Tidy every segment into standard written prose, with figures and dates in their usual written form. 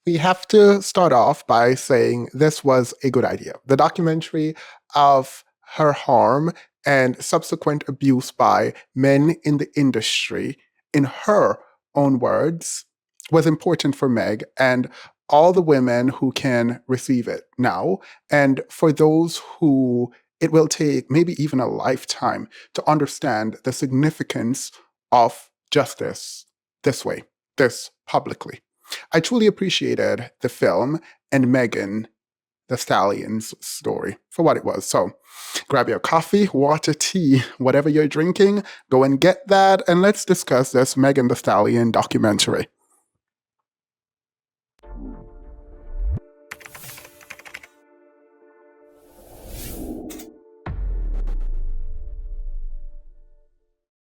We have to start off by saying this was a good idea. The documentary of her harm and subsequent abuse by men in the industry, in her own words, was important for Meg and all the women who can receive it now, and for those who it will take maybe even a lifetime to understand the significance of justice this way, this publicly. I truly appreciated the film and Megan the Stallion's story for what it was. So grab your coffee, water, tea, whatever you're drinking, go and get that, and let's discuss this Megan the Stallion documentary.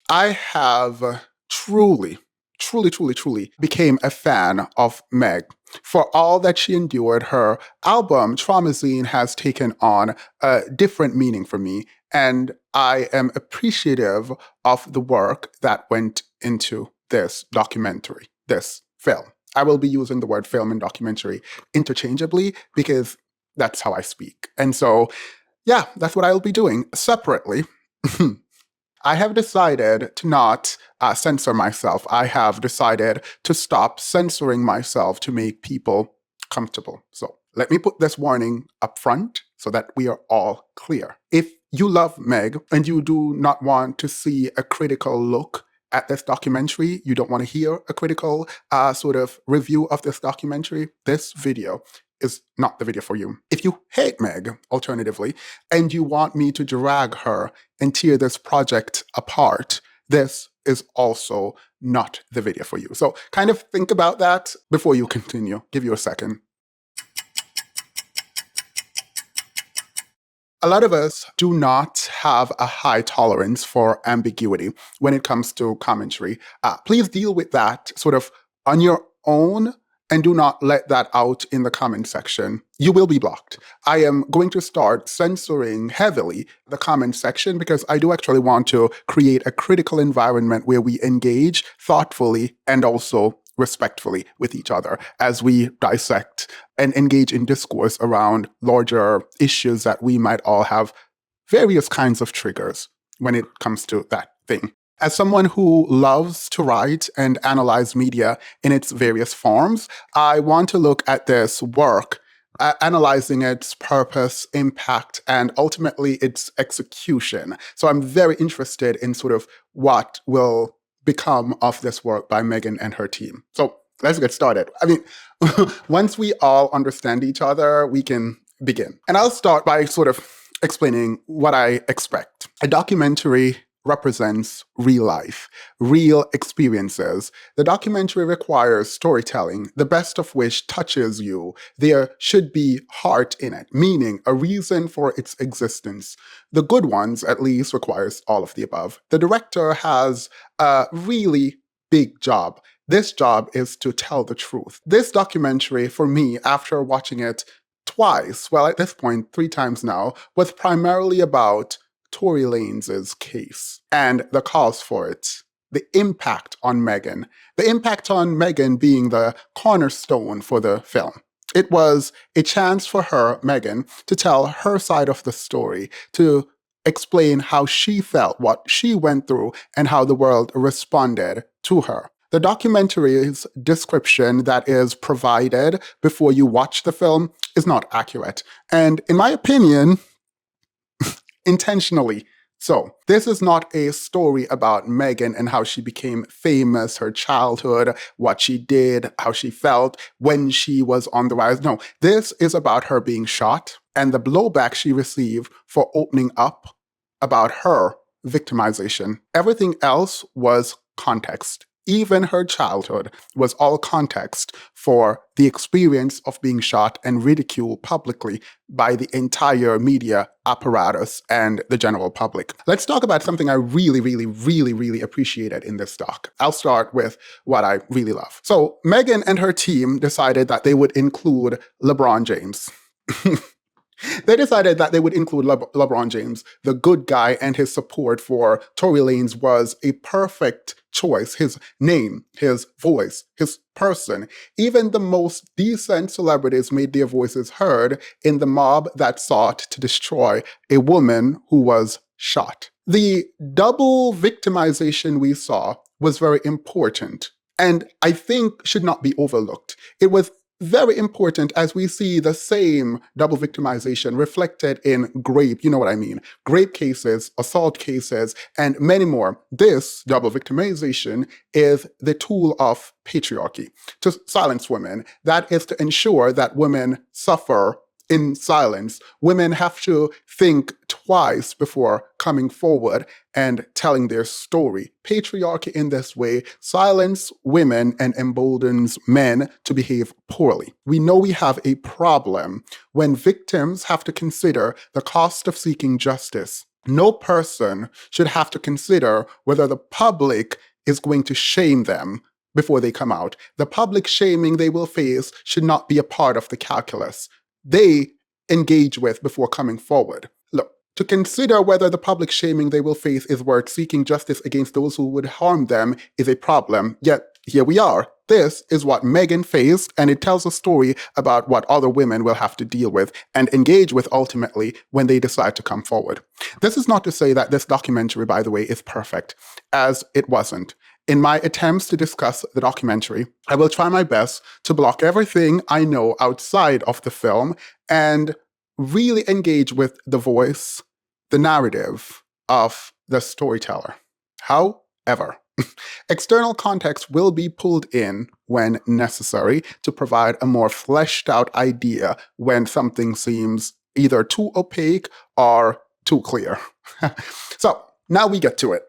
I have truly became a fan of Meg. For all that she endured, her album Traumazine has taken on a different meaning for me, and I am appreciative of the work that went into this documentary, this film. I will be using the word film and documentary interchangeably because that's how I speak. And so, yeah, that's what I'll be doing separately. I have decided to not censor myself. I have decided to stop censoring myself to make people comfortable. So let me put this warning up front so that we are all clear. If you love Meg and you do not want to see a critical look at this documentary, you don't want to hear a critical sort of review of this documentary, this video is not the video for you. If you hate Meg, alternatively, and you want me to drag her and tear this project apart, this is also not the video for you. So kind of think about that before you continue. Give you a second. A lot of us do not have a high tolerance for ambiguity when it comes to commentary. Please deal with that sort of on your own and do not let that out in the comment section. You will be blocked. I am going to start censoring heavily the comment section because I do actually want to create a critical environment where we engage thoughtfully and also respectfully with each other as we dissect and engage in discourse around larger issues that we might all have various kinds of triggers when it comes to that thing. As someone who loves to write and analyze media in its various forms, I want to look at this work, analyzing its purpose, impact, and ultimately its execution. So I'm very interested in sort of what will become of this work by Megan and her team. So let's get started. I mean, once we all understand each other, we can begin. And I'll start by sort of explaining what I expect. A documentary represents real life, real experiences. The documentary requires storytelling, the best of which touches you. There should be heart in it, meaning, a reason for its existence. The good ones, at least, requires all of the above. The director has a really big job. This job is to tell the truth. This documentary, for me, after watching it twice, well, at this point, 3 times now, was primarily about Tory Lanez's case and the cause for it, the impact on Megan, being the cornerstone for the film. It was a chance for her, Megan, to tell her side of the story, to explain how she felt, what she went through, and how the world responded to her. The documentary's description that is provided before you watch the film is not accurate. And in my opinion, intentionally so. This is not a story about Megan and how she became famous, her childhood, what she did, how she felt when she was on the rise. No, this is about her being shot and the blowback she received for opening up about her victimization. Everything else was context. Even her childhood was all context for the experience of being shot and ridiculed publicly by the entire media apparatus and the general public. Let's talk about something I really appreciated in this doc. I'll start with what I really love. So Megan and her team decided that they would include LeBron James. They decided that they would include LeBron James. The good guy and his support for Tory Lanez was a perfect choice. His name, his voice, his person. Even the most decent celebrities made their voices heard in the mob that sought to destroy a woman who was shot. The double victimization we saw was very important, and I think should not be overlooked. It was very important as we see the same double victimization reflected in grape, you know what I mean, grape cases, assault cases, and many more. This double victimization is the tool of patriarchy to silence women. That is to ensure that women suffer in silence. Women have to think twice before coming forward and telling their story. Patriarchy in this way silence women and emboldens men to behave poorly. We know we have a problem when victims have to consider the cost of seeking justice. No person should have to consider whether the public is going to shame them before they come out. The public shaming they will face should not be a part of the calculus they engage with before coming forward. Look, to consider whether the public shaming they will face is worth seeking justice against those who would harm them is a problem. Yet, here we are. This is what Meghan faced, and it tells a story about what other women will have to deal with and engage with ultimately when they decide to come forward. This is not to say that this documentary, by the way, is perfect, as it wasn't. In my attempts to discuss the documentary, I will try my best to block everything I know outside of the film and really engage with the voice, the narrative of the storyteller. However, external context will be pulled in when necessary to provide a more fleshed out idea when something seems either too opaque or too clear. So, now we get to it.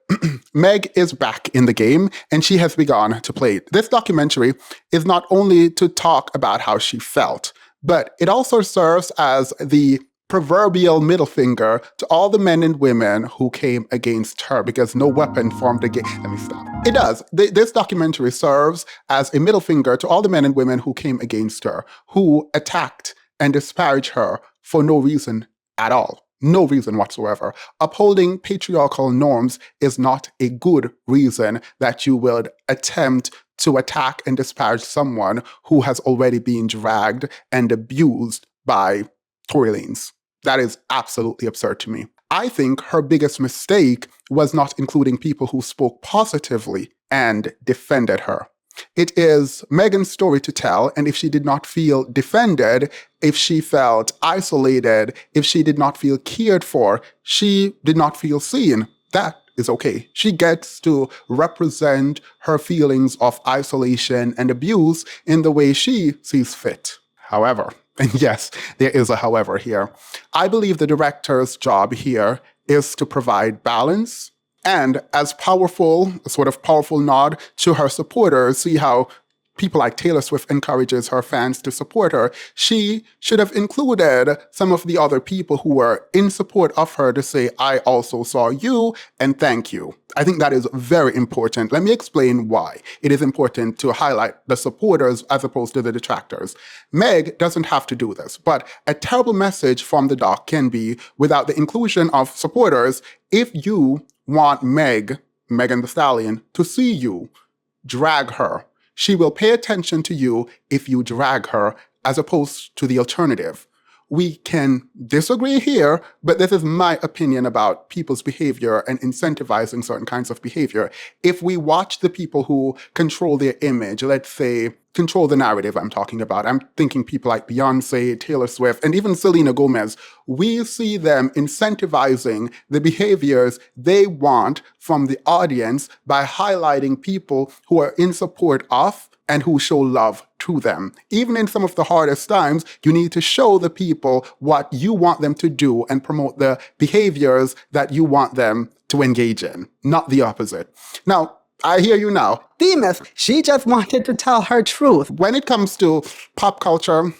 Meg is back in the game, and she has begun to play it. This documentary is not only to talk about how she felt, but it also serves as the proverbial middle finger to all the men and women who came against her, because no weapon formed against... Let me stop. It does. This documentary serves as a middle finger to all the men and women who came against her, who attacked and disparaged her for no reason at all. No reason whatsoever. Upholding patriarchal norms is not a good reason that you would attempt to attack and disparage someone who has already been dragged and abused by Tory Lanez. That is absolutely absurd to me. I think her biggest mistake was not including people who spoke positively and defended her. It is Meghan's story to tell, and if she did not feel defended, if she felt isolated, if she did not feel cared for, she did not feel seen, that is okay. She gets to represent her feelings of isolation and abuse in the way she sees fit. However, and yes, there is a however here, I believe the director's job here is to provide balance. And as powerful, a sort of powerful nod to her supporters, see how people like Taylor Swift encourages her fans to support her, she should have included some of the other people who were in support of her to say, I also saw you and thank you. I think that is very important. Let me explain why it is important to highlight the supporters as opposed to the detractors. Meg doesn't have to do this, but a terrible message from the doc can be, without the inclusion of supporters, if you want Megan the Stallion, to see you, drag her. She will pay attention to you if you drag her, as opposed to the alternative. We can disagree here, but this is my opinion about people's behavior and incentivizing certain kinds of behavior. If we watch the people who control their image, let's say, control the narrative I'm talking about, I'm thinking people like Beyonce, Taylor Swift, and even Selena Gomez, we see them incentivizing the behaviors they want from the audience by highlighting people who are in support of and who show love to them. Even in some of the hardest times, you need to show the people what you want them to do and promote the behaviors that you want them to engage in, not the opposite. Now, I hear you now. Demas, she just wanted to tell her truth. When it comes to pop culture,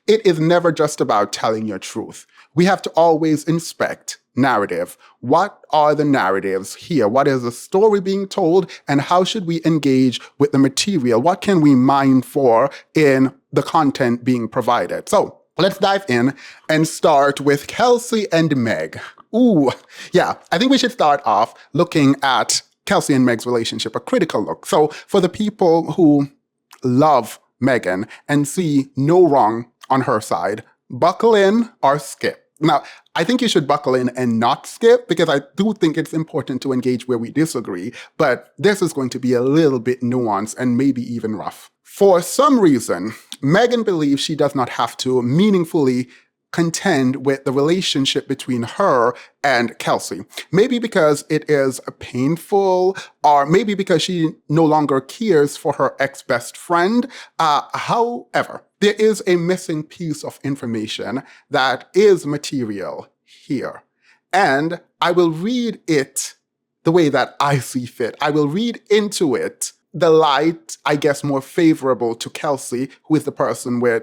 it is never just about telling your truth. We have to always inspect narrative. What are the narratives here? What is the story being told? And how should we engage with the material? What can we mine for in the content being provided? So let's dive in and start with Kelsey and Meg. Ooh, yeah, I think we should start off looking at Kelsey and Meg's relationship, a critical look. So for the people who love Megan and see no wrong on her side, buckle in or skip. Now, I think you should buckle in and not skip because I do think it's important to engage where we disagree, but this is going to be a little bit nuanced and maybe even rough. For some reason, Megan believes she does not have to meaningfully contend with the relationship between her and Kelsey. Maybe because it is painful, or maybe because she no longer cares for her ex-best friend. However, there is a missing piece of information that is material here. And I will read it the way that I see fit. I will read into it the light, I guess, more favorable to Kelsey, who is the person with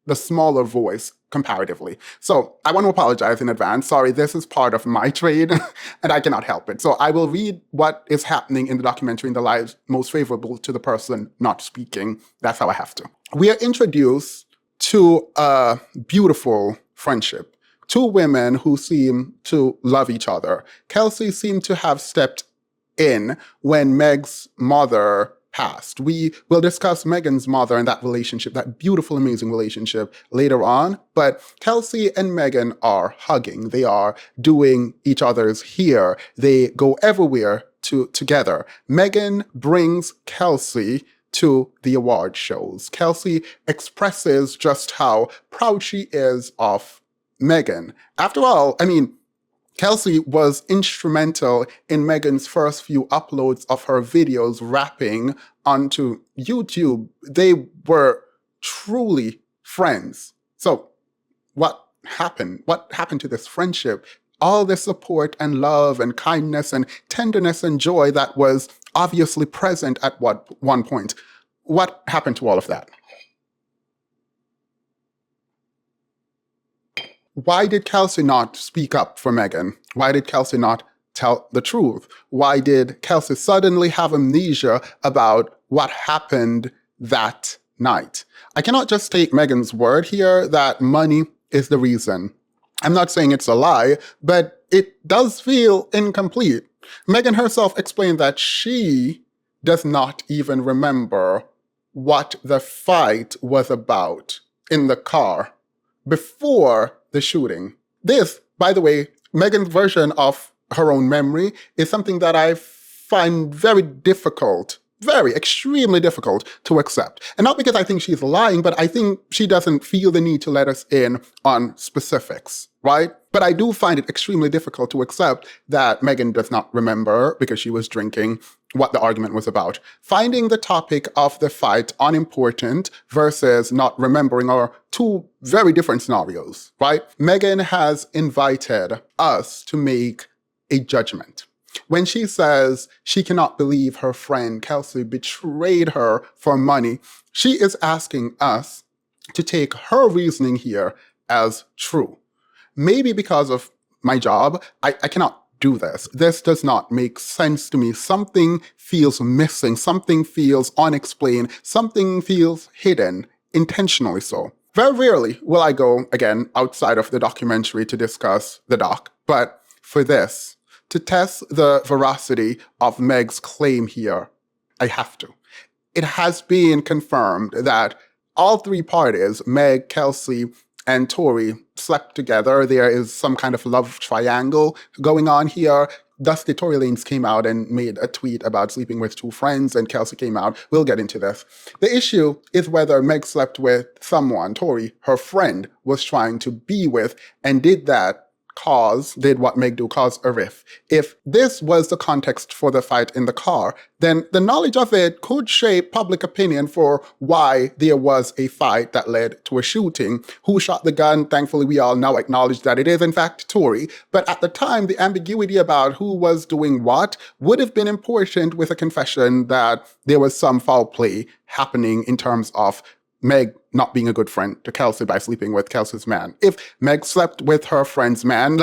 the smaller voice comparatively. So I want to apologize in advance. Sorry, this is part of my trade and I cannot help it. So I will read what is happening in the documentary in the light most favorable to the person not speaking. That's how I have to. We are introduced to a beautiful friendship. Two women who seem to love each other. Kelsey seemed to have stepped in when Meg's mother passed. We will discuss Megan's mother and that relationship, that beautiful, amazing relationship later on. But Kelsey and Megan are hugging. They are doing each other's hair. They go everywhere together. Megan brings Kelsey to the award shows. Kelsey expresses just how proud she is of Megan. After all, I mean, Kelsey was instrumental in Megan's first few uploads of her videos rapping onto YouTube. They were truly friends. So what happened? What happened to this friendship? All the support and love and kindness and tenderness and joy that was obviously present at one point. What happened to all of that? Why did Kelsey not speak up for Megan? Why did Kelsey not tell the truth? Why did Kelsey suddenly have amnesia about what happened that night? I cannot just take Megan's word here that money is the reason. I'm not saying it's a lie, but it does feel incomplete. Megan herself explained that she does not even remember what the fight was about in the car before the shooting. This, by the way, Megan's version of her own memory is something that I find very difficult, extremely difficult to accept. And not because I think she's lying, but I think she doesn't feel the need to let us in on specifics, right? But I do find it extremely difficult to accept that Megan does not remember, because she was drinking, what the argument was about. Finding the topic of the fight unimportant versus not remembering are two very different scenarios, right? Megan has invited us to make a judgment. When she says she cannot believe her friend Kelsey betrayed her for money, she is asking us to take her reasoning here as true. Maybe because of my job, I cannot do this. This does not make sense to me. Something feels missing. Something feels unexplained. Something feels hidden, intentionally so. Very rarely will I go, again, outside of the documentary to discuss the doc. But for this, to test the veracity of Meg's claim here, I have to. It has been confirmed that all three parties, Meg, Kelsey, and Tory, slept together. There is some kind of love triangle going on here. Thus, Tory Lanez came out and made a tweet about sleeping with two friends, and Kelsey came out. We'll get into this. The issue is whether Meg slept with someone Tory, her friend, was trying to be with, and did what Meg do, cause a rift. If this was the context for the fight in the car, then the knowledge of it could shape public opinion for why there was a fight that led to a shooting. Who shot the gun? Thankfully, we all now acknowledge that it is in fact Tory. But at the time, the ambiguity about who was doing what would have been important with a confession that there was some foul play happening in terms of Meg not being a good friend to Kelsey by sleeping with Kelsey's man. If Meg slept with her friend's man,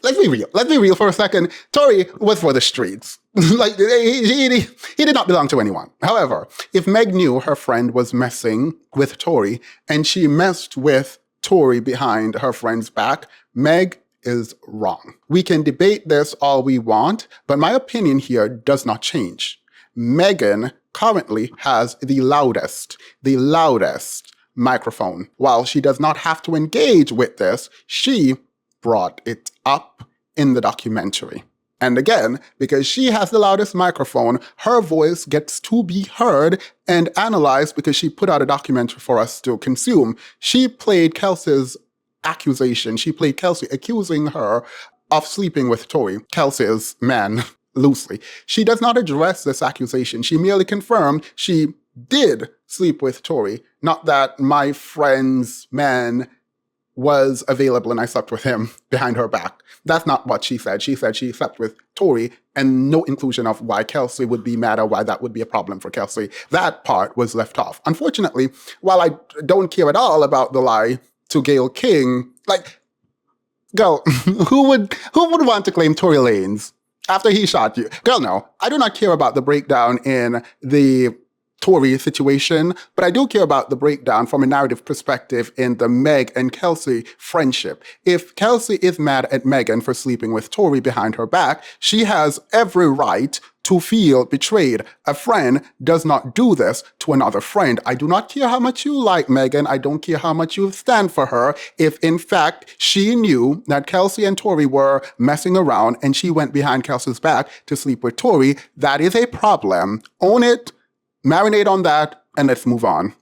let's be real. Let's be real for a second. Tory was for the streets. Like, he did not belong to anyone. However, if Meg knew her friend was messing with Tory and she messed with Tory behind her friend's back, Meg is wrong. We can debate this all we want, but my opinion here does not change. Megan currently has the loudest microphone. While she does not have to engage with this, she brought it up in the documentary. And again, because she has the loudest microphone, her voice gets to be heard and analyzed because she put out a documentary for us to consume. She played Kelsey's accusation. She played Kelsey accusing her of sleeping with Tory, Kelsey's man, loosely. She does not address this accusation. She merely confirmed she did sleep with Tory, not that my friend's man was available and I slept with him behind her back. That's not what she said. She said she slept with Tory and no inclusion of why Kelsey would be mad or why that would be a problem for Kelsey. That part was left off. Unfortunately, while I don't care at all about the lie to Gail King, like, girl, who would want to claim Tory Lanez after he shot you? Girl, no. I do not care about the breakdown in the Tory situation, but I do care about the breakdown from a narrative perspective in the Meg and Kelsey friendship. If Kelsey is mad at Megan for sleeping with Tory behind her back, she has every right to feel betrayed. A friend does not do this to another friend. I do not care how much you like Megan. I don't care how much you stand for her. If in fact she knew that Kelsey and Tory were messing around and she went behind Kelsey's back to sleep with Tory, that is a problem. Own it. Marinate on that, and let's move on.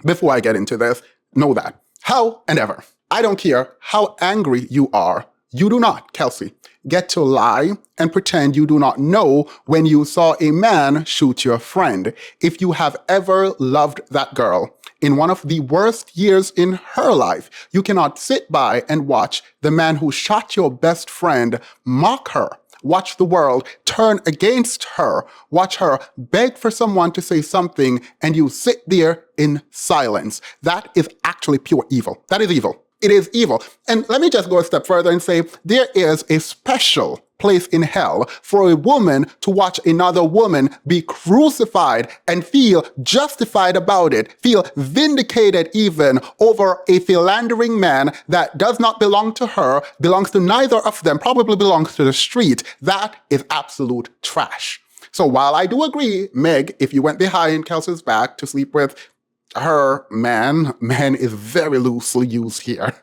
Before I get into this, know that, how and ever, I don't care how angry you are, you do not, Kelsey, get to lie and pretend you do not know when you saw a man shoot your friend. If you have ever loved that girl in one of the worst years in her life, you cannot sit by and watch the man who shot your best friend mock her. Watch the world turn against her. Watch her beg for someone to say something and you sit there in silence. That is actually pure evil. That is evil. It is evil. And let me just go a step further and say there is a special place in hell for a woman to watch another woman be crucified and feel justified about it, feel vindicated even over a philandering man that does not belong to her, belongs to neither of them, probably belongs to the street. That is absolute trash. So while I do agree, Meg, if you went behind Kelsey's back to sleep with her man is very loosely used here.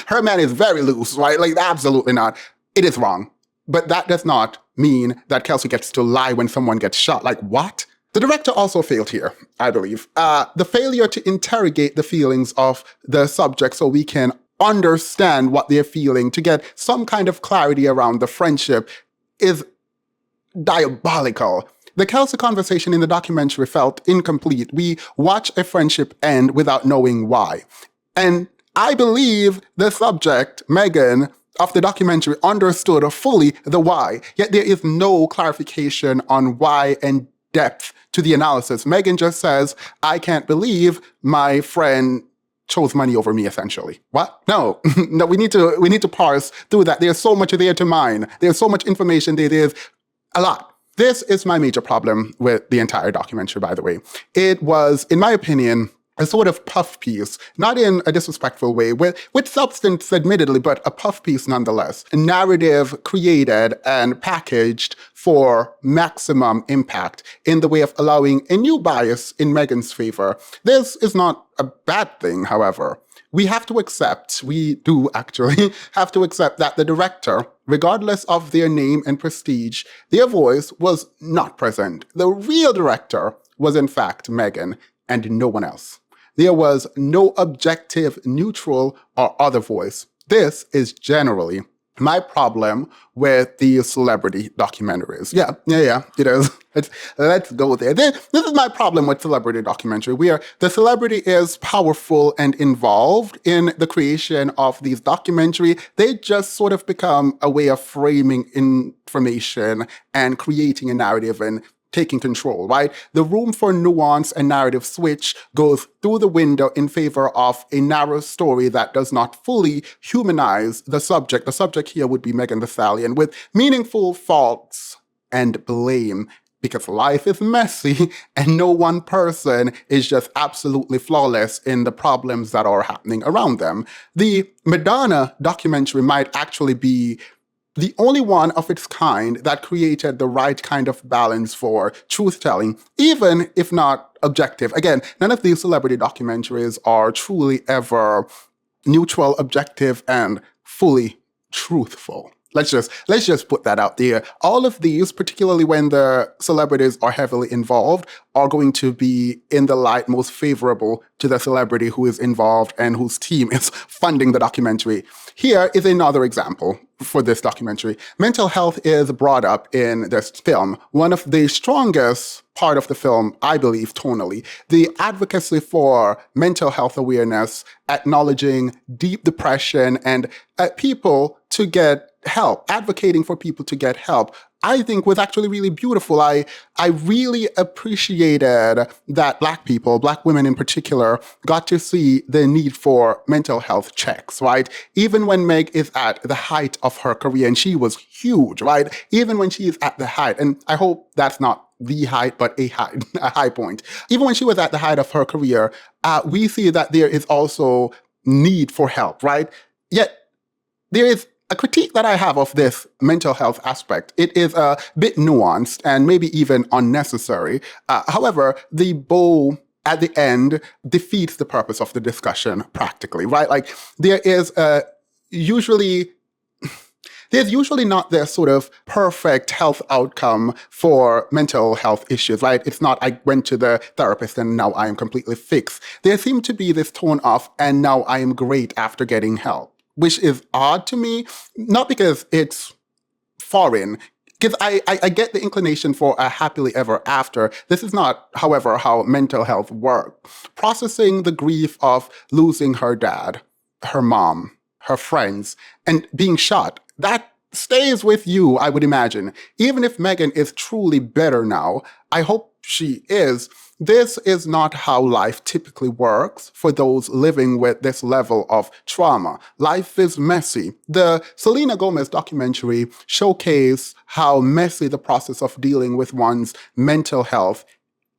Her man is very loose, right? Like, absolutely not. It is wrong. But that does not mean that Kelsey gets to lie when someone gets shot. Like, what? The director also failed here, I believe. The failure to interrogate the feelings of the subject so we can understand what they're feeling, to get some kind of clarity around the friendship, is diabolical. The Kelsey conversation in the documentary felt incomplete. We watch a friendship end without knowing why. And I believe the subject, Megan, of the documentary understood fully the why, yet there is no clarification on why and depth to the analysis. Megan just says, I can't believe my friend chose money over me, essentially. What? No, no, we need to parse through that. There's so much there to mine. There's so much information there. There's a lot. This is my major problem with the entire documentary, by the way. It was, in my opinion, a sort of puff piece, not in a disrespectful way, with substance admittedly, but a puff piece nonetheless. A narrative created and packaged for maximum impact in the way of allowing a new bias in Megan's favor. This is not a bad thing, however. We do actually have to accept that the director, regardless of their name and prestige, their voice was not present. The real director was in fact Megan and no one else. There was no objective, neutral, or other voice. This is generally my problem with the celebrity documentaries. Yeah, it is. Let's go there. This is my problem with celebrity documentary, where the celebrity is powerful and involved in the creation of these documentary. They just sort of become a way of framing information and creating a narrative and taking control, right? The room for nuance and narrative switch goes through the window in favor of a narrow story that does not fully humanize the subject. The subject here would be Megan Thee Stallion, with meaningful faults and blame, because life is messy and no one person is just absolutely flawless in the problems that are happening around them. The Madonna documentary might actually be the only one of its kind that created the right kind of balance for truth-telling, even if not objective. Again, none of these celebrity documentaries are truly ever neutral, objective, and fully truthful. Let's just put that out there. All of these, particularly when the celebrities are heavily involved, are going to be in the light most favorable to the celebrity who is involved and whose team is funding the documentary. Here is another example for this documentary. Mental health is brought up in this film. One of the strongest part of the film, I believe, tonally, the advocacy for mental health awareness, acknowledging deep depression and people to get help, advocating for people to get help, I think was actually really beautiful. I really appreciated that Black people, Black women in particular, got to see the need for mental health checks, right? Even when Meg is at the height of her career, and she was huge, right? Even when she is at the height, and I hope that's not the height, but a high point. Even when she was at the height of her career, we see that there is also need for help, right? Yet there is a critique that I have of this mental health aspect. It is a bit nuanced and maybe even unnecessary. However, the bow at the end defeats the purpose of the discussion practically, right? Like there's usually not this sort of perfect health outcome for mental health issues, right? It's not, I went to the therapist and now I am completely fixed. There seems to be this tone of, and now I am great after getting help, which is odd to me, not because it's foreign, because I get the inclination for a happily ever after. This is not, however, how mental health works. Processing the grief of losing her dad, her mom, her friends, and being shot, that stays with you, I would imagine. Even if Megan is truly better now, I hope she is. This is not how life typically works for those living with this level of trauma. Life is messy. The Selena Gomez documentary showcased how messy the process of dealing with one's mental health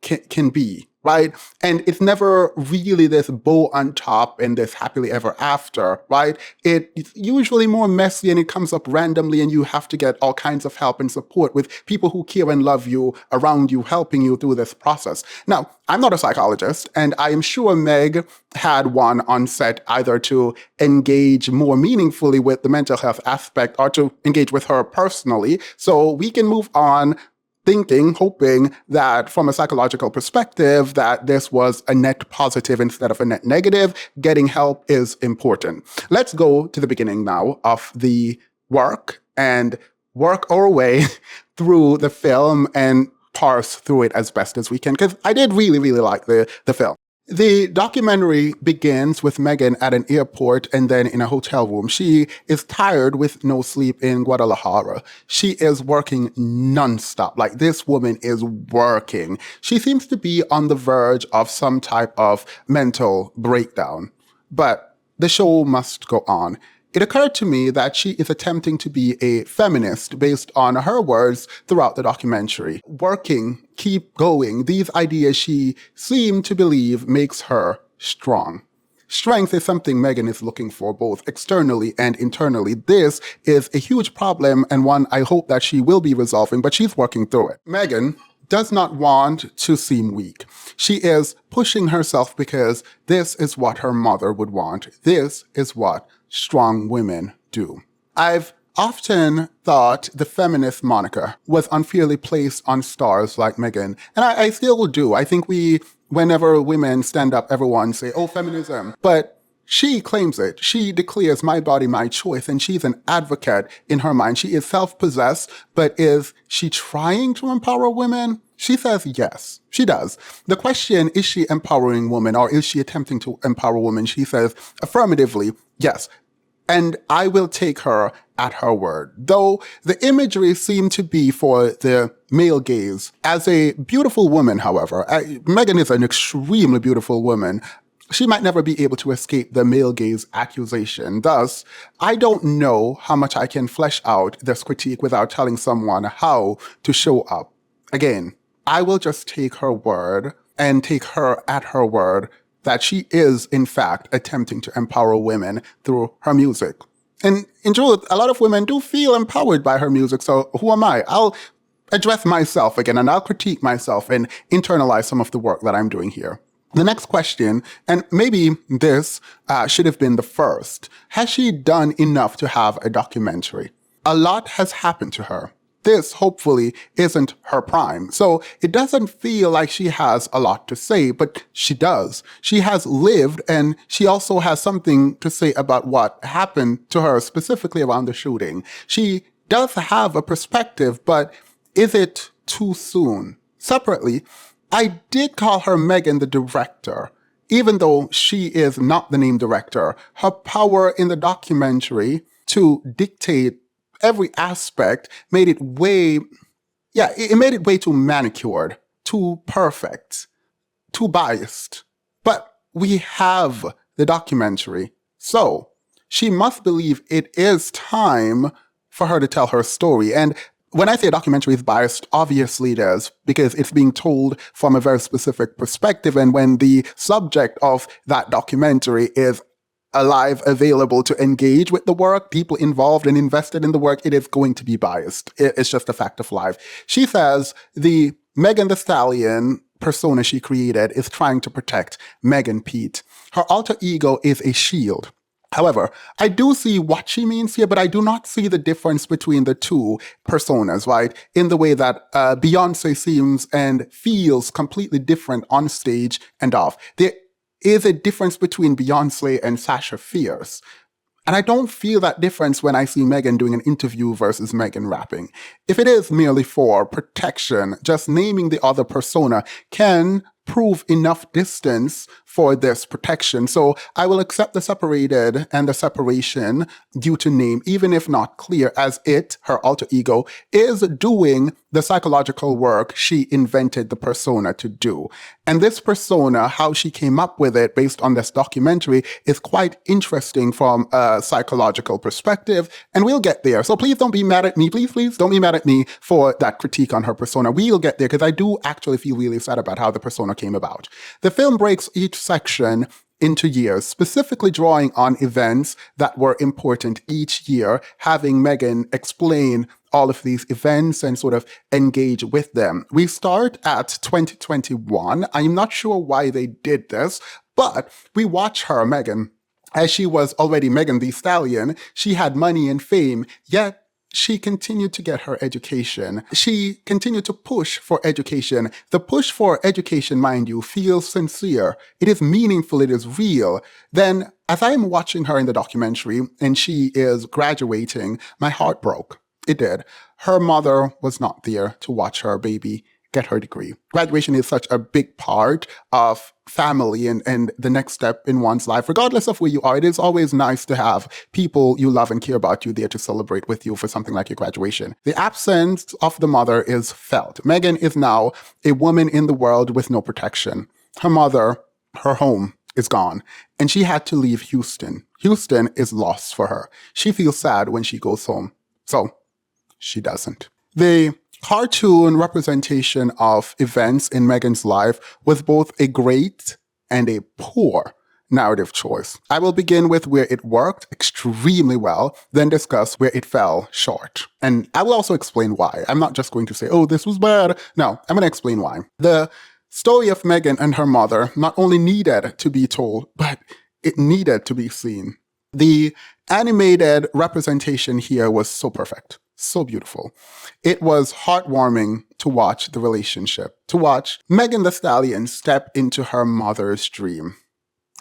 can be, right? And it's never really this bow on top and this happily ever after, right? It's usually more messy and it comes up randomly and you have to get all kinds of help and support with people who care and love you around you, helping you through this process. Now, I'm not a psychologist, and I am sure Meg had one on set either to engage more meaningfully with the mental health aspect or to engage with her personally, so we can move on hoping that from a psychological perspective, that this was a net positive instead of a net negative. Getting help is important. Let's go to the beginning now of the work and work our way through the film and parse through it as best as we can, because I did really, really like the film. The documentary begins with Megan at an airport and then in a hotel room. She is tired with no sleep in Guadalajara. She is working nonstop. Like, this woman is working. She seems to be on the verge of some type of mental breakdown. But the show must go on. It occurred to me that she is attempting to be a feminist based on her words throughout the documentary. Working, keep going, these ideas she seemed to believe makes her strong. Strength is something Megan is looking for both externally and internally. This is a huge problem and one I hope that she will be resolving, but she's working through it. Megan does not want to seem weak. She is pushing herself because this is what her mother would want. This is what strong women do. I've often thought the feminist moniker was unfairly placed on stars like Megan, and I still do. I think whenever women stand up, everyone say, oh, feminism. But she claims it. She declares my body, my choice, and she's an advocate in her mind. She is self-possessed, but is she trying to empower women? She says yes, she does. The question, is she empowering women or is she attempting to empower women? She says affirmatively, yes. And I will take her at her word. Though the imagery seemed to be for the male gaze. As a beautiful woman, however, Meghan is an extremely beautiful woman. She might never be able to escape the male gaze accusation. Thus, I don't know how much I can flesh out this critique without telling someone how to show up. Again, I will just take her word and take her at her word that she is, in fact, attempting to empower women through her music. And in truth, a lot of women do feel empowered by her music, so who am I? I'll address myself again, and I'll critique myself and internalize some of the work that I'm doing here. The next question, and maybe this should have been the first, has she done enough to have a documentary? A lot has happened to her. This, hopefully, isn't her prime. So it doesn't feel like she has a lot to say, but she does. She has lived, and she also has something to say about what happened to her specifically around the shooting. She does have a perspective, but is it too soon? Separately, I did call her Meghan the director. Even though she is not the named director, her power in the documentary to dictate every aspect made it it made it way too manicured, too perfect, too biased. But we have the documentary. So she must believe it is time for her to tell her story. And when I say a documentary is biased, obviously it is, because it's being told from a very specific perspective. And when the subject of that documentary is alive, available to engage with the work, people involved and invested in the work, it is going to be biased. It's just a fact of life. She says the Megan Thee Stallion persona she created is trying to protect Megan Pete. Her alter ego is a shield. However, I do see what she means here, but I do not see the difference between the two personas, right? In the way that Beyonce seems and feels completely different on stage and off. There is a difference between Beyonce and Sasha Fierce. And I don't feel that difference when I see Megan doing an interview versus Megan rapping. If it is merely for protection, just naming the other persona can prove enough distance for this protection. So I will accept the separated and the separation due to name, even if not clear, as it, her alter ego, is doing the psychological work she invented the persona to do. And this persona, how she came up with it based on this documentary, is quite interesting from a psychological perspective, and we'll get there. So please don't be mad at me. Please don't be mad at me for that critique on her persona. We'll get there, because I do actually feel really sad about how the persona came about. The film breaks each section into years, specifically drawing on events that were important each year, having Megan explain all of these events and sort of engage with them. We start at 2021. I'm not sure why they did this, but we watch her, Megan, as she was already Megan Thee Stallion. She had money and fame, yet she continued to get her education. She continued to push for education. The push for education, mind you, feels sincere. It is meaningful. It is real. Then, as I'm watching her in the documentary and she is graduating, my heart broke. It did. Her mother was not there to watch her baby get her degree. Graduation is such a big part of family and the next step in one's life. Regardless of where you are, it is always nice to have people you love and care about you there to celebrate with you for something like your graduation. The absence of the mother is felt. Megan is now a woman in the world with no protection. Her mother, her home, is gone, and she had to leave Houston. Houston is lost for her. She feels sad when she goes home. So, she doesn't. The cartoon representation of events in Megan's life was both a great and a poor narrative choice. I will begin with where it worked extremely well, then discuss where it fell short. And I will also explain why. I'm not just going to say, oh, this was bad. No, I'm going to explain why. The story of Megan and her mother not only needed to be told, but it needed to be seen. The animated representation here was so perfect. So beautiful. It was heartwarming to watch the relationship, to watch Megan Thee Stallion step into her mother's dream.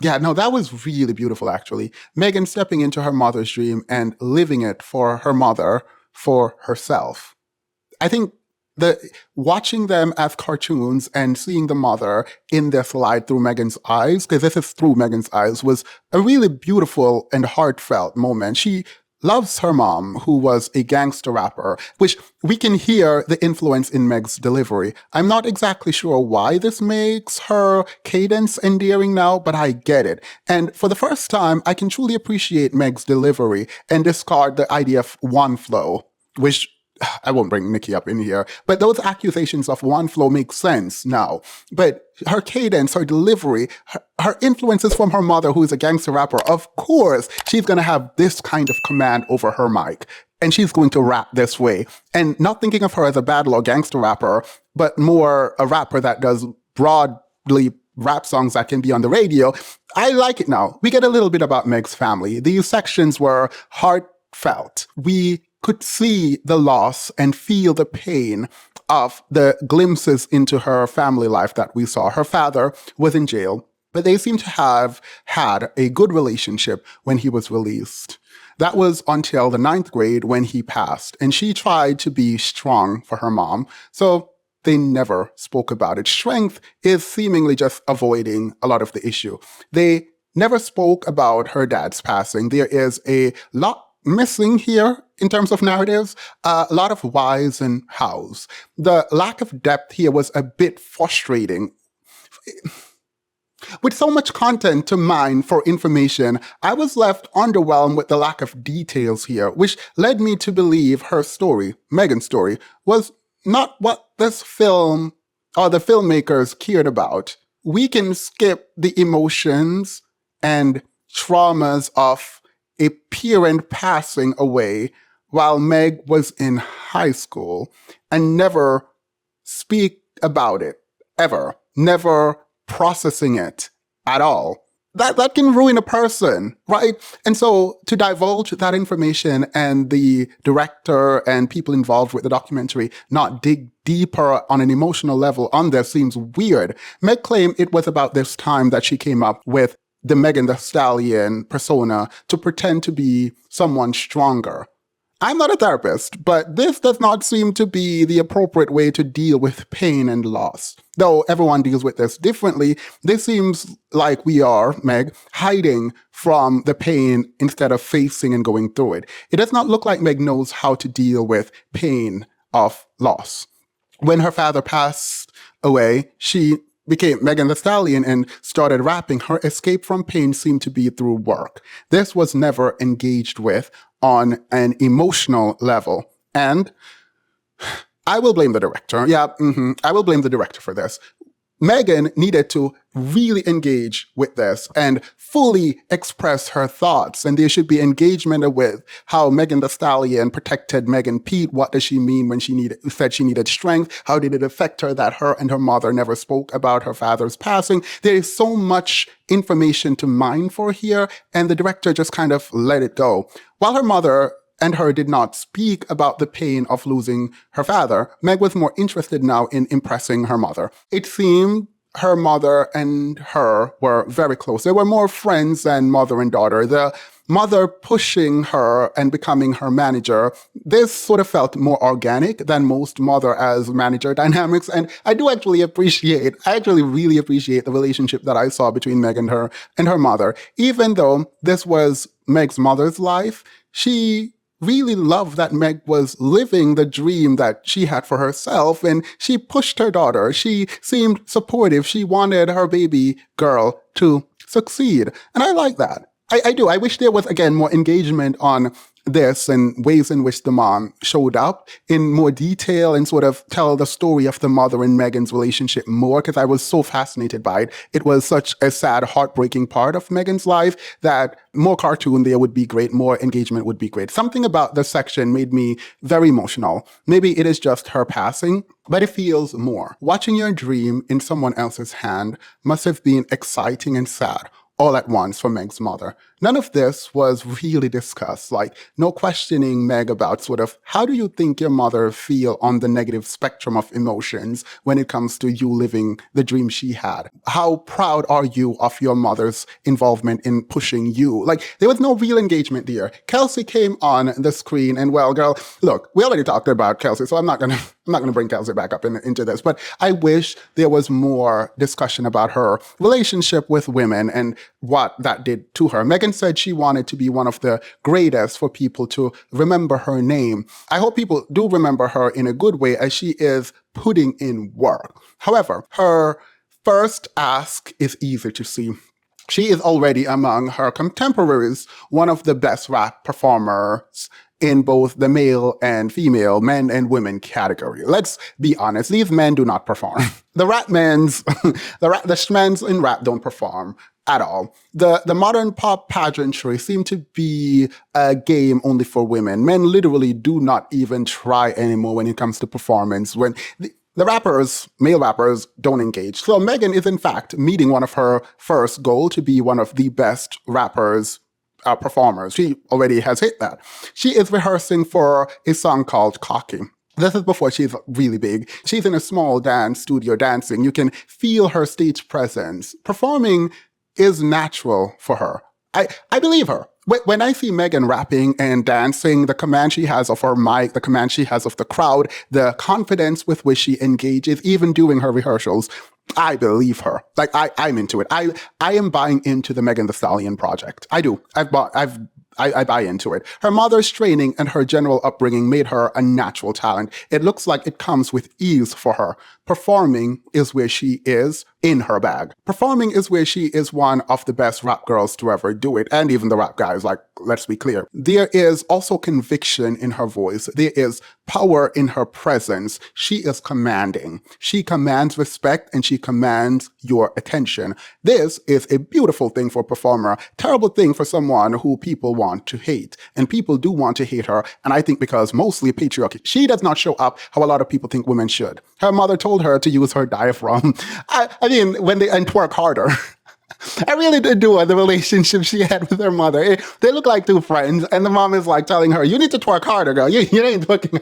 Yeah, no, that was really beautiful, actually. Megan stepping into her mother's dream and living it for her mother, for herself. I think The watching them as cartoons and seeing the mother in this light through Megan's eyes, because this is through Megan's eyes, was a really beautiful and heartfelt moment. She loves her mom, who was a gangster rapper, which we can hear the influence in Meg's delivery. I'm not exactly sure why this makes her cadence endearing now, but I get it. And for the first time, I can truly appreciate Meg's delivery and discard the idea of one flow, which I won't bring Nikki up in here, but those accusations of one flow make sense now. But her cadence, her delivery, her influences from her mother, who is a gangster rapper, of course, she's going to have this kind of command over her mic. And she's going to rap this way. And not thinking of her as a battle or gangster rapper, but more a rapper that does broadly rap songs that can be on the radio. I like it now. We get a little bit about Meg's family. These sections were heartfelt. We could see the loss and feel the pain of the glimpses into her family life that we saw. Her father was in jail, but they seem to have had a good relationship when he was released. That was until the 9th grade when he passed, and she tried to be strong for her mom, so they never spoke about it. Strength is seemingly just avoiding a lot of the issue. They never spoke about her dad's passing. There is a lot missing here in terms of narratives, a lot of whys and hows. The lack of depth here was a bit frustrating. With so much content to mine for information, I was left underwhelmed with the lack of details here, which led me to believe her story, Megan's story, was not what this film or the filmmakers cared about. We can skip the emotions and traumas of a parent passing away while Meg was in high school and never speak about it, ever. Never processing it at all. That can ruin a person, right? And so to divulge that information and the director and people involved with the documentary not dig deeper on an emotional level on this seems weird. Meg claimed it was about this time that she came up with the Megan Thee Stallion persona to pretend to be someone stronger. I'm not a therapist, but this does not seem to be the appropriate way to deal with pain and loss. Though everyone deals with this differently, this seems like we are, Meg, hiding from the pain instead of facing and going through it. It does not look like Meg knows how to deal with pain of loss. When her father passed away, she became Megan Thee Stallion and started rapping. Her escape from pain seemed to be through work. This was never engaged with on an emotional level. And I will blame the director. I will blame the director for this. Megan needed to really engage with this and fully express her thoughts. And there should be engagement with how Megan Thee Stallion protected Megan Pete. What does she mean when she said she needed strength? How did it affect her that her and her mother never spoke about her father's passing? There is so much information to mine for here, and the director just kind of let it go. While her mother and her did not speak about the pain of losing her father, Meg was more interested now in impressing her mother. It seemed her mother and her were very close. They were more friends than mother and daughter. The mother pushing her and becoming her manager, this sort of felt more organic than most mother as manager dynamics. And I really appreciate the relationship that I saw between Meg and her mother. Even though this was Meg's mother's life, she really loved that Meg was living the dream that she had for herself, and she pushed her daughter. She seemed supportive. She wanted her baby girl to succeed. And I like that. I do. I wish there was, again, more engagement on this and ways in which the mom showed up in more detail and sort of tell the story of the mother and Megan's relationship more, because I was so fascinated by it. It was such a sad, heartbreaking part of Megan's life that more cartoon there would be great, more engagement would be great. Something about the section made me very emotional. Maybe it is just her passing, but it feels more. Watching your dream in someone else's hand must have been exciting and sad all at once for Meg's mother. None of this was really discussed. Like, no questioning Meg about sort of how do you think your mother feel on the negative spectrum of emotions when it comes to you living the dream she had? How proud are you of your mother's involvement in pushing you? Like, there was no real engagement there. Kelsey came on the screen and, well, girl, look, we already talked about Kelsey, so I'm not gonna bring Kelsey back up into this, but I wish there was more discussion about her relationship with women and what that did to her. Megan said she wanted to be one of the greatest for people to remember her name. I hope people do remember her in a good way as she is putting in work. However, her first ask is easy to see. She is already among her contemporaries one of the best rap performers in both the male and female, men and women category. Let's be honest, these men do not perform. The shmens in rap don't perform at all. The modern pop pageantry seem to be a game only for women. Men literally do not even try anymore when it comes to performance. When the rappers, male rappers, don't engage. So Megan is in fact meeting one of her first goal to be one of the best rappers performers. She already has hit that. She is rehearsing for a song called Cocky. This is before she's really big. She's in a small dance studio dancing. You can feel her stage presence. Performing is natural for her. I believe her. When I see Megan rapping and dancing, the command she has of her mic, the command she has of the crowd, the confidence with which she engages, even during her rehearsals, I believe her. Like, I'm into it. I am buying into the Megan Thee Stallion project. I do. I buy into it. Her mother's training and her general upbringing made her a natural talent. It looks like it comes with ease for her. Performing is where she is in her bag. Performing is where she is one of the best rap girls to ever do it, and even the rap guys, like, let's be clear. There is also conviction in her voice. There is power in her presence. She is commanding. She commands respect and she commands your attention. This is a beautiful thing for a performer, terrible thing for someone who people want to hate. And people do want to hate her, and I think because mostly patriarchy. She does not show up how a lot of people think women should. Her mother told her to use her diaphragm. I mean, and twerk harder. I really did do the relationship she had with her mother. They look like two friends, and the mom is like telling her, "You need to twerk harder, girl. You ain't twerking.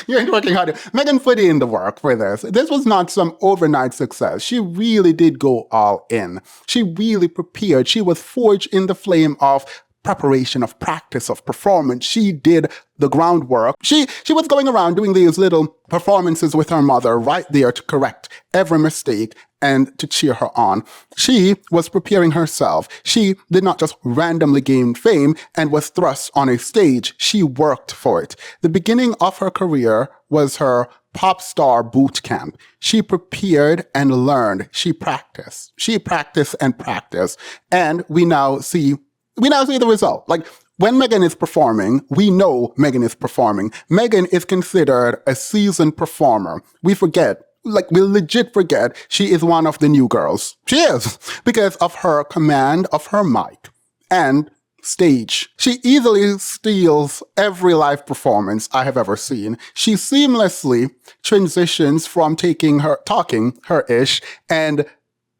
You ain't working harder." Megan put in the work for this. This was not some overnight success. She really did go all in. She really prepared. She was forged in the flame of preparation, of practice, of performance. She did the groundwork. She was going around doing these little performances with her mother right there to correct every mistake and to cheer her on. She was preparing herself. She did not just randomly gain fame and was thrust on a stage. She worked for it. The beginning of her career was her pop star boot camp. She prepared and learned. She practiced. She practiced and practiced. And we now see the result. Like, when Megan is performing, we know Megan is performing. Megan is considered a seasoned performer. We legit forget she is one of the new girls. She is, because of her command of her mic and stage. She easily steals every live performance I have ever seen. She seamlessly transitions from talking her ish and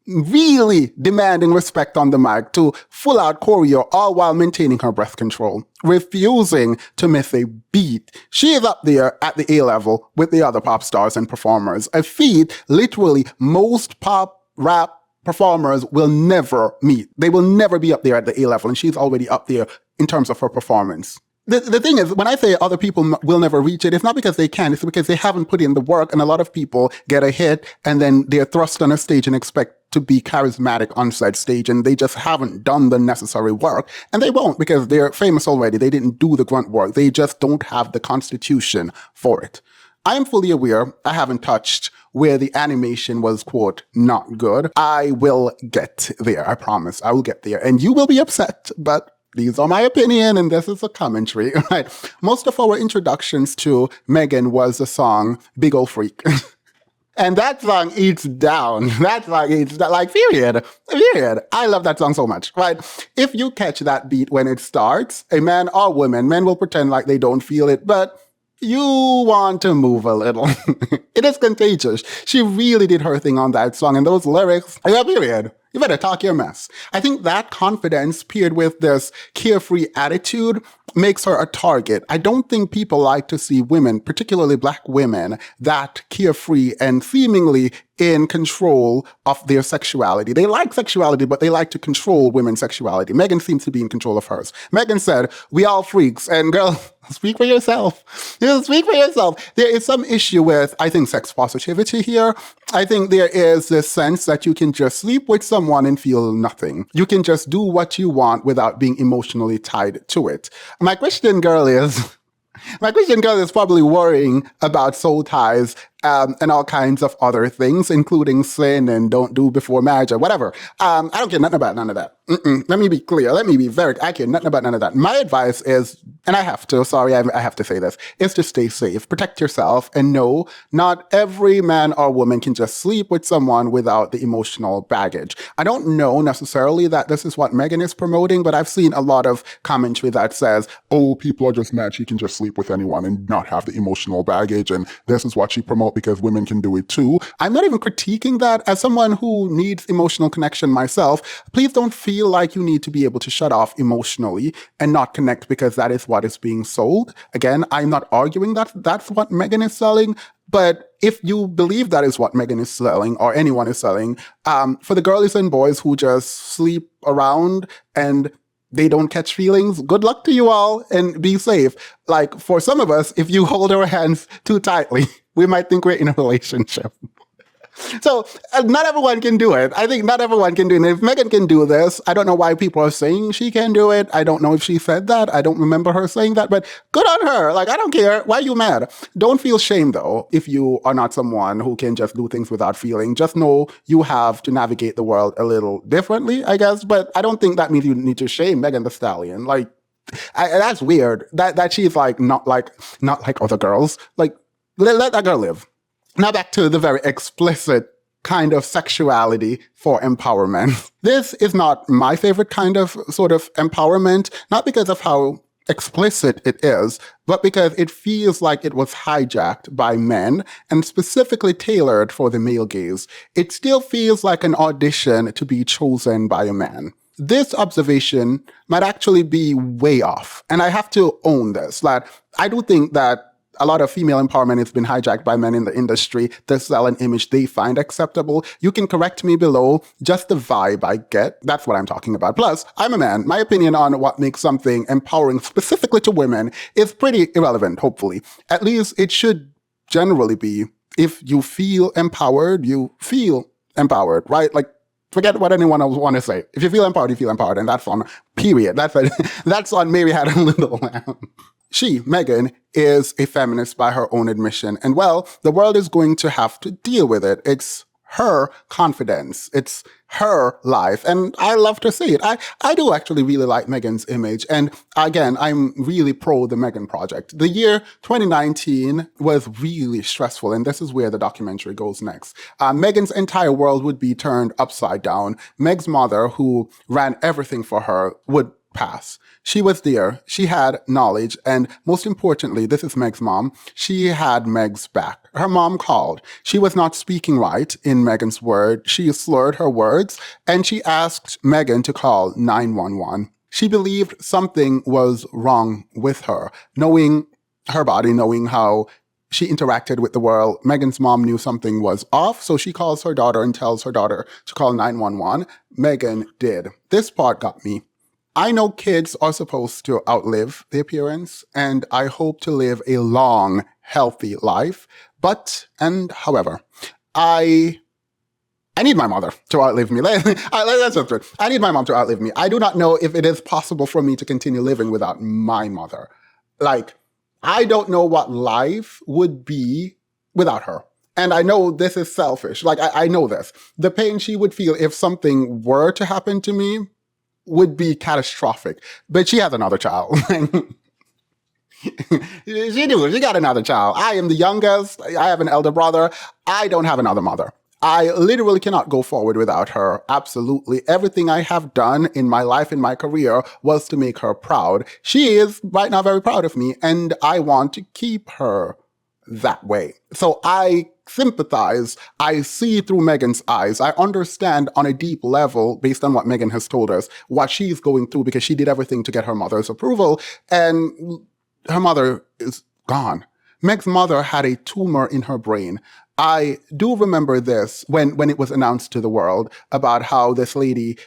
really demanding respect on the mic to full out choreo, all while maintaining her breath control, refusing to miss a beat. She is up there at the A level with the other pop stars and performers, a feat literally most pop rap performers will never meet. They will never be up there at the A level, and she's already up there in terms of her performance. The thing is, when I say other people will never reach it, it's not because they can, it's because they haven't put in the work, and a lot of people get a hit and then they're thrust on a stage and expect to be charismatic on said stage, and they just haven't done the necessary work, and they won't because they're famous already. They didn't do the grunt work. They just don't have the constitution for it. I am fully aware I haven't touched where the animation was, quote, not good. I will get there. I promise I will get there, and you will be upset, but these are my opinion, and this is a commentary, right? Most of our introductions to Megan was the song Big Ol' Freak. And that song eats down. That song eats down, like, period. I love that song so much, right? If you catch that beat when it starts, a man or woman, men will pretend like they don't feel it, but you want to move a little. It is contagious. She really did her thing on that song, and those lyrics, yeah, period. You better talk your mess. I think that confidence paired with this carefree attitude makes her a target. I don't think people like to see women, particularly black women, that carefree and seemingly in control of their sexuality. They like sexuality, but they like to control women's sexuality. Megan seems to be in control of hers. Megan said, "We all freaks." And girl, speak for yourself. You speak for yourself. There is some issue with, I think, sex positivity here. I think there is this sense that you can just sleep with someone and feel nothing. You can just do what you want without being emotionally tied to it. My question, girl, is probably worrying about soul ties and all kinds of other things, including sin and don't do before marriage or whatever. I don't care nothing about none of that. Let me be clear. Let me be very, I care nothing about none of that. My advice is, and I have to, sorry, I have to say this, is to stay safe, protect yourself, and no, not every man or woman can just sleep with someone without the emotional baggage. I don't know necessarily that this is what Megan is promoting, but I've seen a lot of commentary that says, oh, people are just mad she can just sleep with anyone and not have the emotional baggage, and this is what she promotes because women can do it too. I'm not even critiquing that. As someone who needs emotional connection myself, please don't feel like you need to be able to shut off emotionally and not connect because that is what is being sold. Again, I'm not arguing that that's what Megan is selling, but if you believe that is what Megan is selling or anyone is selling, for the girlies and boys who just sleep around and they don't catch feelings, good luck to you all and be safe. Like for some of us, if you hold our hands too tightly, we might think we're in a relationship. So not everyone can do it. I think not everyone can do it. And if Megan can do this, I don't know why people are saying she can do it. I don't know if she said that. I don't remember her saying that, but good on her. Like, I don't care. Why are you mad? Don't feel shame though, if you are not someone who can just do things without feeling. Just know you have to navigate the world a little differently, I guess. But I don't think that means you need to shame Megan Thee Stallion. Like, that's weird. That she's like not like other girls. Like, let that girl live. Now back to the very explicit kind of sexuality for empowerment. This is not my favorite kind of sort of empowerment, not because of how explicit it is, but because it feels like it was hijacked by men and specifically tailored for the male gaze. It still feels like an audition to be chosen by a man. This observation might actually be way off, and I have to own this. That I do think that a lot of female empowerment has been hijacked by men in the industry to sell an image they find acceptable. You can correct me below. Just the vibe I get. That's what I'm talking about. Plus, I'm a man. My opinion on what makes something empowering specifically to women is pretty irrelevant, hopefully. At least it should generally be. If you feel empowered, you feel empowered, right? Like, forget what anyone else want to say. If you feel empowered, you feel empowered. And that's on period. That's on Mary Had a Little Lamb. She, Megan, is a feminist by her own admission. And well, the world is going to have to deal with it. It's her confidence. It's her life. And I love to see it. I do actually really like Megan's image. And again, I'm really pro the Megan project. The year 2019 was really stressful. And this is where the documentary goes next. Megan's entire world would be turned upside down. Meg's mother, who ran everything for her, would pass. She was there. She had knowledge. And most importantly, this is Meg's mom. She had Meg's back. Her mom called. She was not speaking right in Megan's word. She slurred her words and she asked Megan to call 911. She believed something was wrong with her. Knowing her body, knowing how she interacted with the world, Megan's mom knew something was off. So she calls her daughter and tells her daughter to call 911. Megan did. This part got me. I know kids are supposed to outlive their parents, and I hope to live a long, healthy life. However, I need my mother to outlive me. Let's just do it. I need my mom to outlive me. I do not know if it is possible for me to continue living without my mother. Like, I don't know what life would be without her. And I know this is selfish. Like, I know this. The pain she would feel if something were to happen to me would be catastrophic. But she has another child. She got another child. I am the youngest. I have an elder brother. I don't have another mother. I literally cannot go forward without her. Absolutely. Everything I have done in my life, in my career, was to make her proud. She is right now very proud of me, and I want to keep her that way. So I sympathize. I see through Meghan's eyes. I understand on a deep level, based on what Meghan has told us, what she's going through because she did everything to get her mother's approval, and her mother is gone. Meg's mother had a tumor in her brain. I do remember this when it was announced to the world about how this lady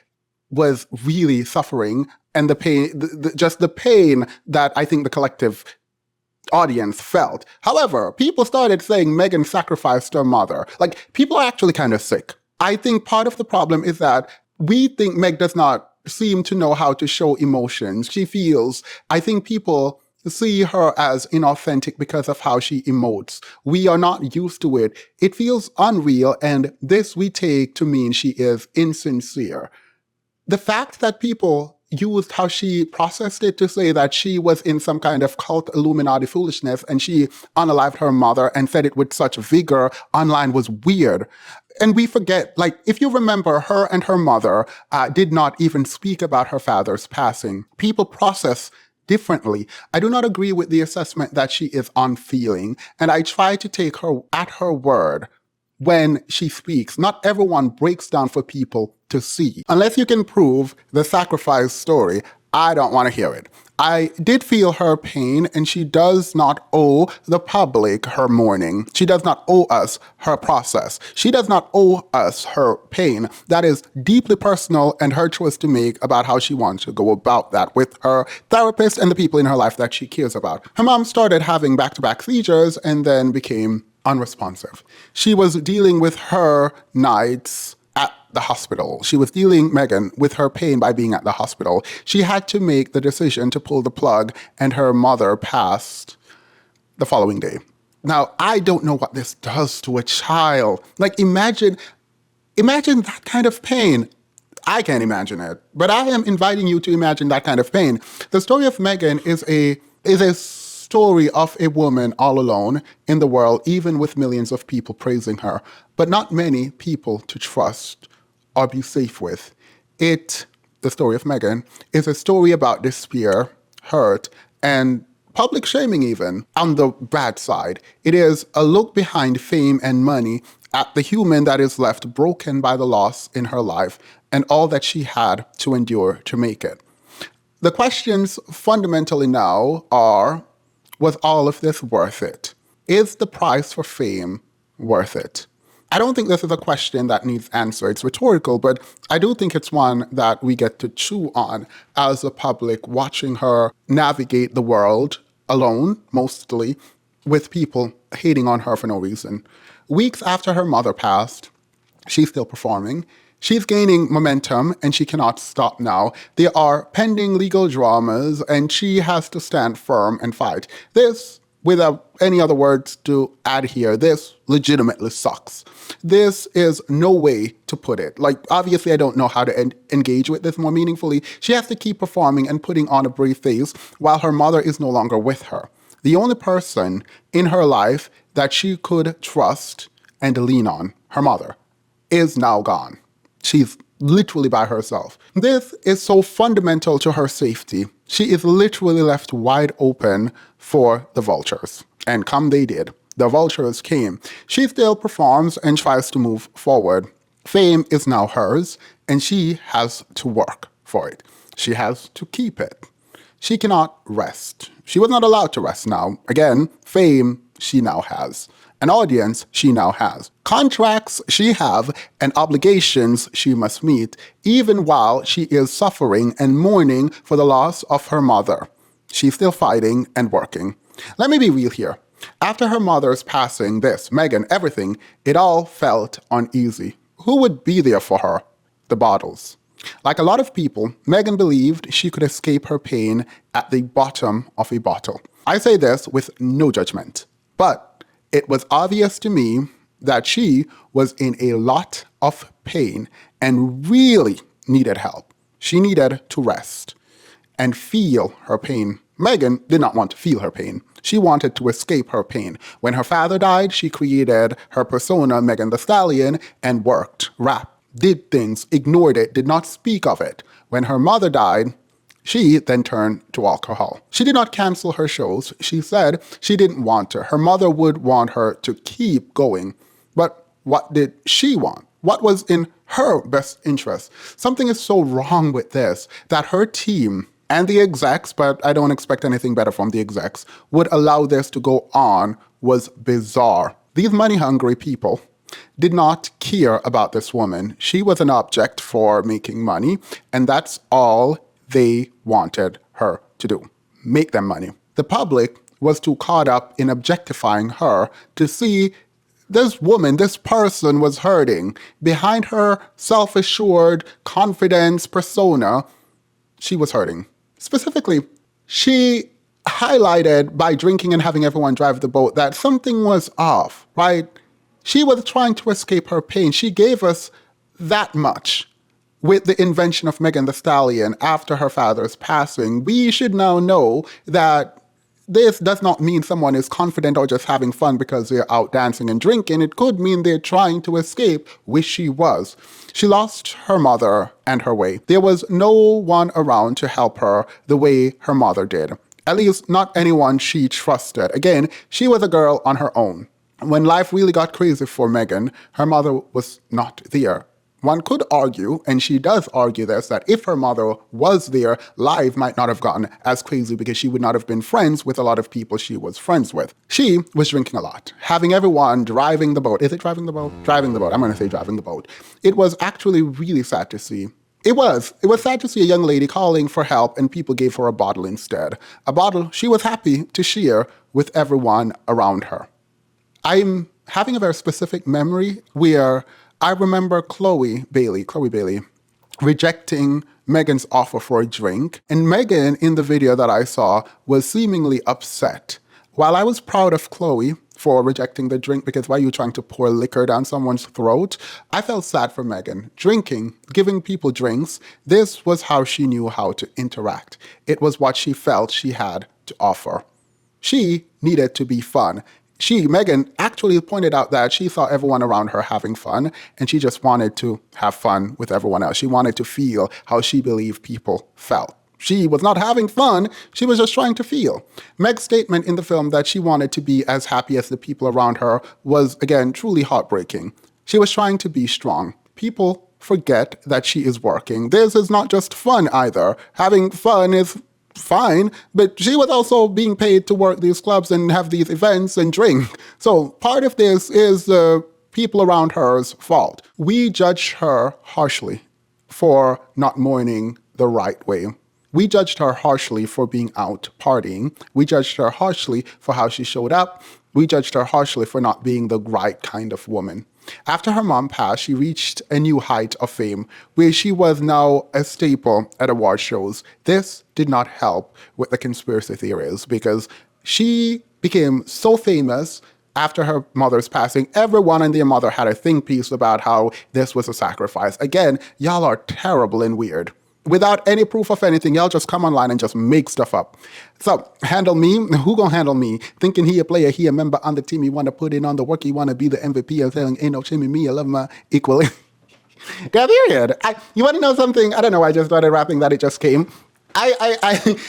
was really suffering, and the pain, just the pain that I think the collective audience felt. However, people started saying Meghan sacrificed her mother. Like, people are actually kind of sick. I think part of the problem is that we think Meg does not seem to know how to show emotions. She feels, I think people see her as inauthentic because of how she emotes. We are not used to it. It feels unreal, and this we take to mean she is insincere. The fact that people used how she processed it to say that she was in some kind of cult Illuminati foolishness and she unalived her mother and said it with such vigor online was weird. And we forget, like, if you remember, her and her mother did not even speak about her father's passing. People process differently. I do not agree with the assessment that she is unfeeling, and I try to take her at her word when she speaks. Not everyone breaks down for people to see. Unless you can prove the sacrifice story, I don't want to hear it. I did feel her pain, and she does not owe the public her mourning. She does not owe us her process. She does not owe us her pain. That is deeply personal and her choice to make about how she wants to go about that with her therapist and the people in her life that she cares about. Her mom started having back-to-back seizures and then became unresponsive. She was dealing with her nights at the hospital. She was dealing, Meghan, with her pain by being at the hospital. She had to make the decision to pull the plug, and her mother passed the following day. Now, I don't know what this does to a child. Like, imagine that kind of pain. I can't imagine it, but I am inviting you to imagine that kind of pain. The story of Meghan is a story of a woman all alone in the world, even with millions of people praising her, but not many people to trust or be safe with. The story of Meghan, is a story about despair, hurt, and public shaming even, on the bad side. It is a look behind fame and money at the human that is left broken by the loss in her life and all that she had to endure to make it. The questions fundamentally now are, was all of this worth it? Is the price for fame worth it? I don't think this is a question that needs answer. It's rhetorical, but I do think it's one that we get to chew on as a public, watching her navigate the world alone, mostly, with people hating on her for no reason. Weeks after her mother passed, she's still performing. She's gaining momentum, and she cannot stop now. There are pending legal dramas, and she has to stand firm and fight. This, without any other words to add here, this legitimately sucks. This is no way to put it. Like, obviously, I don't know how to engage with this more meaningfully. She has to keep performing and putting on a brave face while her mother is no longer with her. The only person in her life that she could trust and lean on, her mother, is now gone. She's literally by herself. This is so fundamental to her safety. She is literally left wide open for the vultures. And come they did. The vultures came. She still performs and tries to move forward. Fame is now hers, and she has to work for it. She has to keep it. She cannot rest. She was not allowed to rest now. Again, fame she now has. An audience she now has. Contracts she have and obligations she must meet, even while she is suffering and mourning for the loss of her mother. She's still fighting and working. Let me be real here. After her mother's passing, Meghan, everything, it all felt uneasy. Who would be there for her? The bottles. Like a lot of people, Meghan believed she could escape her pain at the bottom of a bottle. I say this with no judgment, but it was obvious to me that she was in a lot of pain and really needed help. She needed to rest and feel her pain. Meghan did not want to feel her pain. She wanted to escape her pain. When her father died, she created her persona, Megan Thee Stallion, and worked, rapped, did things, ignored it, did not speak of it. When her mother died, she then turned to alcohol. She did not cancel her shows. She said she didn't want to. Her mother would want her to keep going. what did she want? What was in her best interest? Something is so wrong with this that her team and the execs, but I don't expect anything better from the execs, would allow this to go on was bizarre. These money-hungry people did not care about this woman. She was an object for making money, and that's all they wanted her to do, make them money. The public was too caught up in objectifying her to see this woman, this person was hurting. Behind her self-assured confidence persona, she was hurting. Specifically, she highlighted by drinking and having everyone drive the boat that something was off, right? She was trying to escape her pain. She gave us that much with the invention of Megan Thee Stallion after her father's passing. We should now know that this does not mean someone is confident or just having fun because they're out dancing and drinking. It could mean they're trying to escape, which she was. She lost her mother and her way. There was no one around to help her the way her mother did. At least not anyone she trusted. Again, she was a girl on her own. When life really got crazy for Megan, her mother was not there. One could argue, and she does argue this, that if her mother was there, life might not have gotten as crazy because she would not have been friends with a lot of people she was friends with. She was drinking a lot, having everyone driving the boat. Is it driving the boat? Driving the boat. I'm going to say driving the boat. It was actually really sad to see. It was sad to see a young lady calling for help and people gave her a bottle instead. A bottle she was happy to share with everyone around her. I'm having a very specific memory where I remember Chloe Bailey, rejecting Megan's offer for a drink. And Megan, in the video that I saw, was seemingly upset. While I was proud of Chloe for rejecting the drink, because why are you trying to pour liquor down someone's throat? I felt sad for Megan. Drinking, giving people drinks, this was how she knew how to interact. It was what she felt she had to offer. She needed to be fun. Megan, actually pointed out that she saw everyone around her having fun, and she just wanted to have fun with everyone else. She wanted to feel how she believed people felt. She was not having fun, she was just trying to feel. Meg's statement in the film that she wanted to be as happy as the people around her was, again, truly heartbreaking. She was trying to be strong. People forget that she is working. This is not just fun either. Having fun is fine, but she was also being paid to work these clubs and have these events and drink. So part of this is the people around her's fault. We judge her harshly for not mourning the right way. We judged her harshly for being out partying. We judged her harshly for how she showed up. We judged her harshly for not being the right kind of woman. After her mom passed, she reached a new height of fame, where she was now a staple at award shows. This did not help with the conspiracy theories, because she became so famous after her mother's passing. Everyone and their mother had a think piece about how this was a sacrifice. Again, y'all are terrible and weird. Without any proof of anything, y'all just come online and just make stuff up. So, handle me? Who gonna handle me? Thinking he a player, he a member on the team, he wanna put in on the work, he wanna be the MVP, and saying, ain't no shimmy me, I love my equally. Yeah, period. You wanna know something? I don't know, I just started rapping that, it just came. I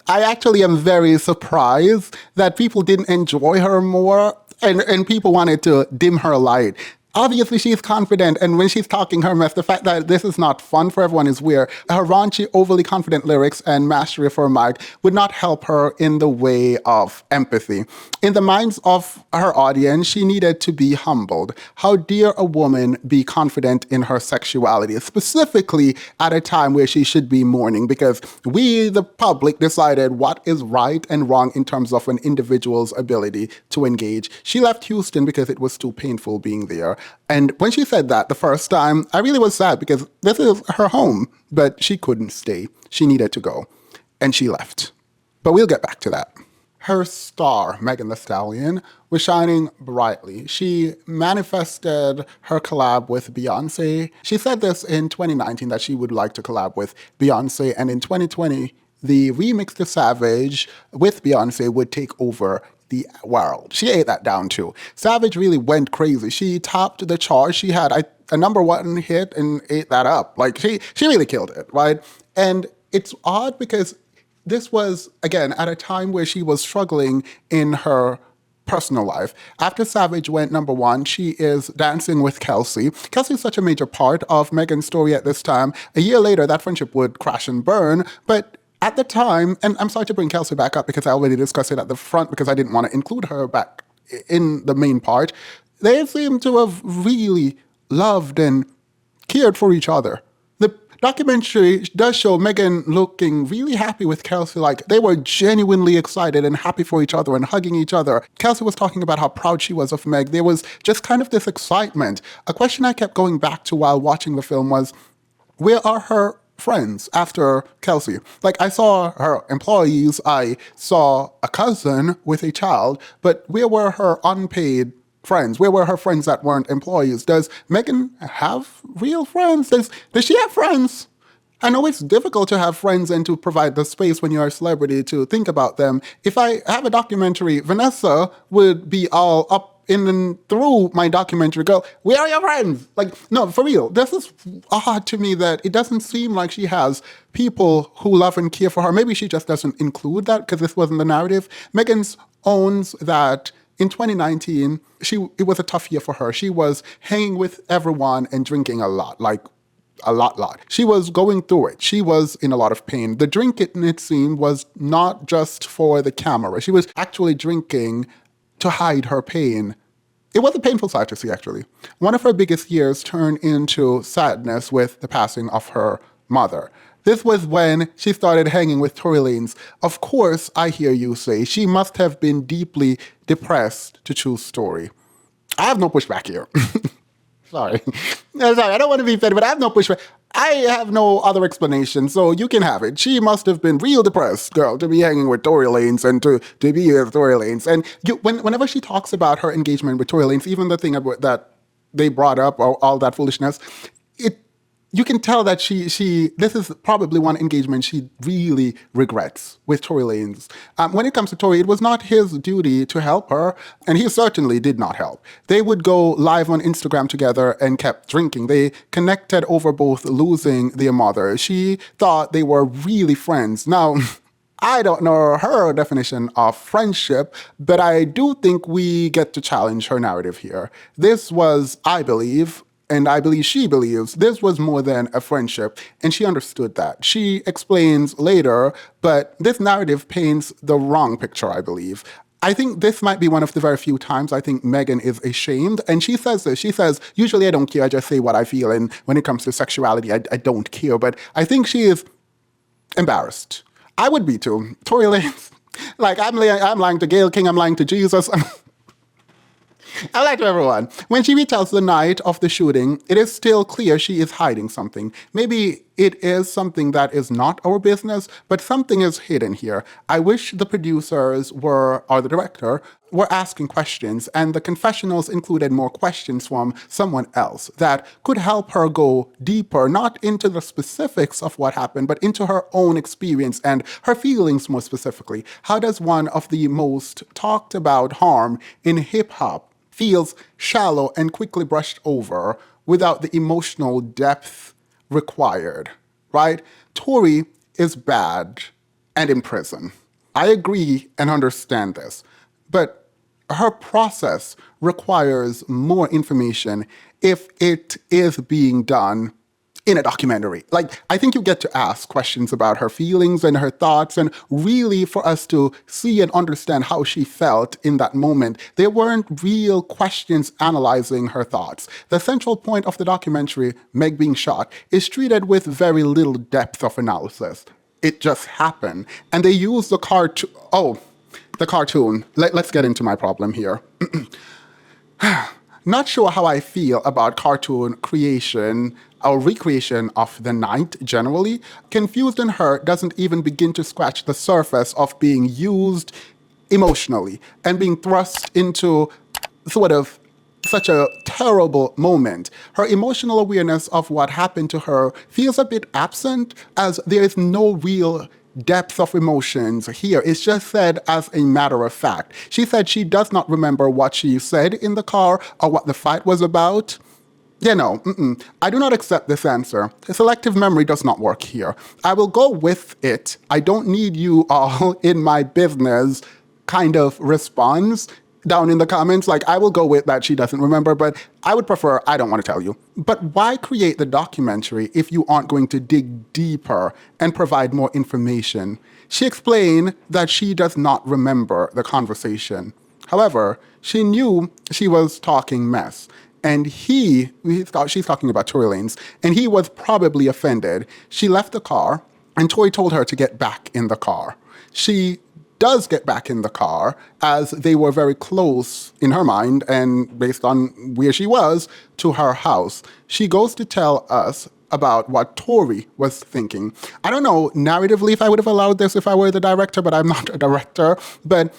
actually am very surprised that people didn't enjoy her more and people wanted to dim her light. Obviously, she's confident, and when she's talking her mess, the fact that this is not fun for everyone is weird. Her raunchy, overly confident lyrics and mastery of her mic would not help her in the way of empathy. In the minds of her audience, she needed to be humbled. How dare a woman be confident in her sexuality, specifically at a time where she should be mourning, because we, the public, decided what is right and wrong in terms of an individual's ability to engage. She left Houston because it was too painful being there. And when she said that the first time, I really was sad because this is her home, but she couldn't stay. She needed to go, and she left. But we'll get back to that. Her star, Megan Thee Stallion, was shining brightly. She manifested her collab with Beyonce. She said this in 2019 that she would like to collab with Beyonce, and in 2020, the remix to Savage with Beyonce would take over the world. She ate that down too. Savage really went crazy. She topped the chart. She had a #1 hit and ate that up. Like she really killed it, right? And it's odd because this was, again, at a time where she was struggling in her personal life. After Savage went number one, she is dancing with Kelsey. Kelsey is such a major part of Megan's story at this time. A year later, that friendship would crash and burn, but at the time, and I'm sorry to bring Kelsey back up because I already discussed it at the front because I didn't want to include her back in the main part, they seem to have really loved and cared for each other. The documentary does show Megan looking really happy with Kelsey, like they were genuinely excited and happy for each other and hugging each other. Kelsey was talking about how proud she was of Meg. There was just kind of this excitement. A question I kept going back to while watching the film was, where are her friends after Kelsey? Like, I saw her employees, I saw a cousin with a child, but where were her unpaid friends? Where were her friends that weren't employees? Does Megan have real friends? Does she have friends? I know it's difficult to have friends and to provide the space when you're a celebrity to think about them. If I have a documentary, Vanessa would be all up in and through my documentary, go, where are your friends? Like, no, for real. This is odd to me that it doesn't seem like she has people who love and care for her. Maybe she just doesn't include that because this wasn't the narrative. Megan's owns that in 2019, it was a tough year for her. She was hanging with everyone and drinking a lot, like a lot. She was going through it. She was in a lot of pain. The drinking, it seemed, was not just for the camera. She was actually drinking to hide her pain. It was a painful sight to see, actually. One of her biggest years turned into sadness with the passing of her mother. This was when she started hanging with Tory Lanez. Of course, I hear you say, she must have been deeply depressed to choose Tory. I have no pushback here. Sorry. Sorry, I don't want to be petty, but I have no pushback. I have no other explanation, so you can have it. She must have been real depressed, girl, to be hanging with Tory Lanez and to be with Tory Lanez. And whenever she talks about her engagement with Tory Lanez, even the thing about that they brought up, all that foolishness, you can tell that this is probably one engagement she really regrets with Tory Lanez. When it comes to Tory, it was not his duty to help her, and he certainly did not help. They would go live on Instagram together and kept drinking. They connected over both losing their mother. She thought they were really friends. Now, I don't know her definition of friendship, but I do think we get to challenge her narrative here. This was, I believe, and I believe she believes, this was more than a friendship, and she understood that. She explains later, but this narrative paints the wrong picture, I believe. I think this might be one of the very few times I think Megan is ashamed, and she says this. She says, usually I don't care, I just say what I feel, and when it comes to sexuality, I don't care, but I think she is embarrassed. I would be too. Tory Lanez, like, I'm lying to Gail King, I'm lying to Jesus, I like to everyone. When she retells the night of the shooting, it is still clear she is hiding something. Maybe it is something that is not our business, but something is hidden here. I wish the producers or the director were asking questions, and the confessionals included more questions from someone else that could help her go deeper, not into the specifics of what happened, but into her own experience and her feelings more specifically. How does one of the most talked about harm in hip-hop feels shallow and quickly brushed over without the emotional depth required, right? Tory is bad and in prison. I agree and understand this, but her process requires more information if it is being done in a documentary. Like, I think you get to ask questions about her feelings and her thoughts, and really for us to see and understand how she felt in that moment. There weren't real questions analyzing her thoughts. The central point of the documentary, Meg being shot, is treated with very little depth of analysis. It just happened. And they use the cartoon. Oh, the cartoon. Let's get into my problem here. Not sure how I feel about cartoon creation or recreation of the night generally. Confused and Hurt doesn't even begin to scratch the surface of being used emotionally and being thrust into sort of such a terrible moment. Her emotional awareness of what happened to her feels a bit absent, as there is no real depth of emotions here. It's just said as a matter of fact. She said she does not remember what she said in the car or what the fight was about. I do not accept this answer. Selective memory does not work here. I will go with it. I don't need you all in my business kind of response. down in the comments. Like, I will go with that she doesn't remember, but I would prefer I don't want to tell you. But why create the documentary if you aren't going to dig deeper and provide more information? She explained that she does not remember the conversation. However, she knew she was talking mess. And she's talking about Tory Lanez, and he was probably offended. She left the car, and Tory told her to get back in the car. She does get back in the car, as they were very close in her mind and based on where she was to her house. She goes to tell us about what Tory was thinking. I don't know narratively if I would have allowed this if I were the director, but I'm not a director. But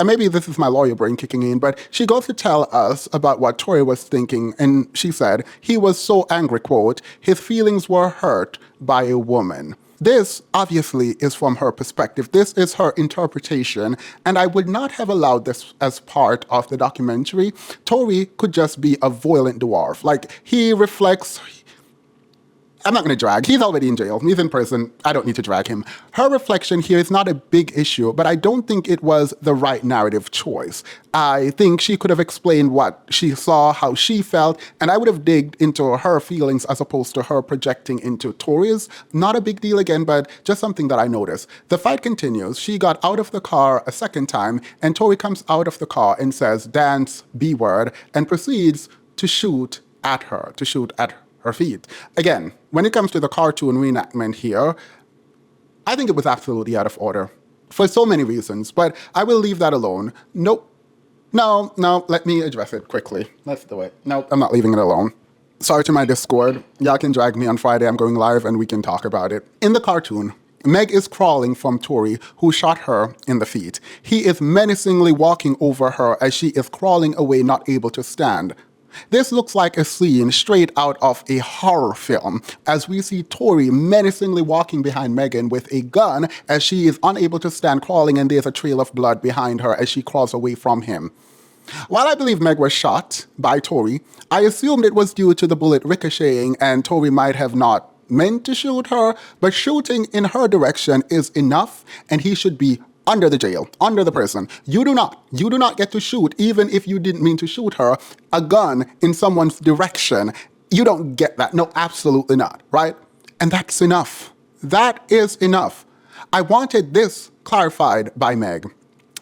maybe this is my lawyer brain kicking in, but she goes to tell us about what Tory was thinking, and she said, he was so angry, quote, his feelings were hurt by a woman. This, obviously, is from her perspective. This is her interpretation, and I would not have allowed this as part of the documentary. Tory could just be a violent dwarf. Like, he reflects... I'm not going to drag. He's already in jail. He's in prison. I don't need to drag him. Her reflection here is not a big issue, but I don't think it was the right narrative choice. I think she could have explained what she saw, how she felt, and I would have digged into her feelings as opposed to her projecting into Tory's. Not a big deal again, but just something that I noticed. The fight continues. She got out of the car a second time, and Tory comes out of the car and says, dance, B-word, and proceeds to shoot at her, her feet. Again, when it comes to the cartoon reenactment here, I think it was absolutely out of order for so many reasons, but I will leave that alone. No, let me address it quickly. Let's do it. No, I'm not leaving it alone. Sorry to my Discord. Y'all can drag me on Friday. I'm going live and we can talk about it. In the cartoon, Meg is crawling from Tory, who shot her in the feet. He is menacingly walking over her as she is crawling away, not able to stand. This looks like a scene straight out of a horror film, as we see Tory menacingly walking behind Megan with a gun as she is unable to stand crawling, and there's a trail of blood behind her as she crawls away from him. While I believe Meg was shot by Tory, I assumed it was due to the bullet ricocheting and Tory might have not meant to shoot her, but shooting in her direction is enough, and he should be under the jail, under the prison. You do not get to shoot, even if you didn't mean to shoot her, a gun in someone's direction. You don't get that. No, absolutely not, right? And that's enough. That is enough. I wanted this clarified by Meg.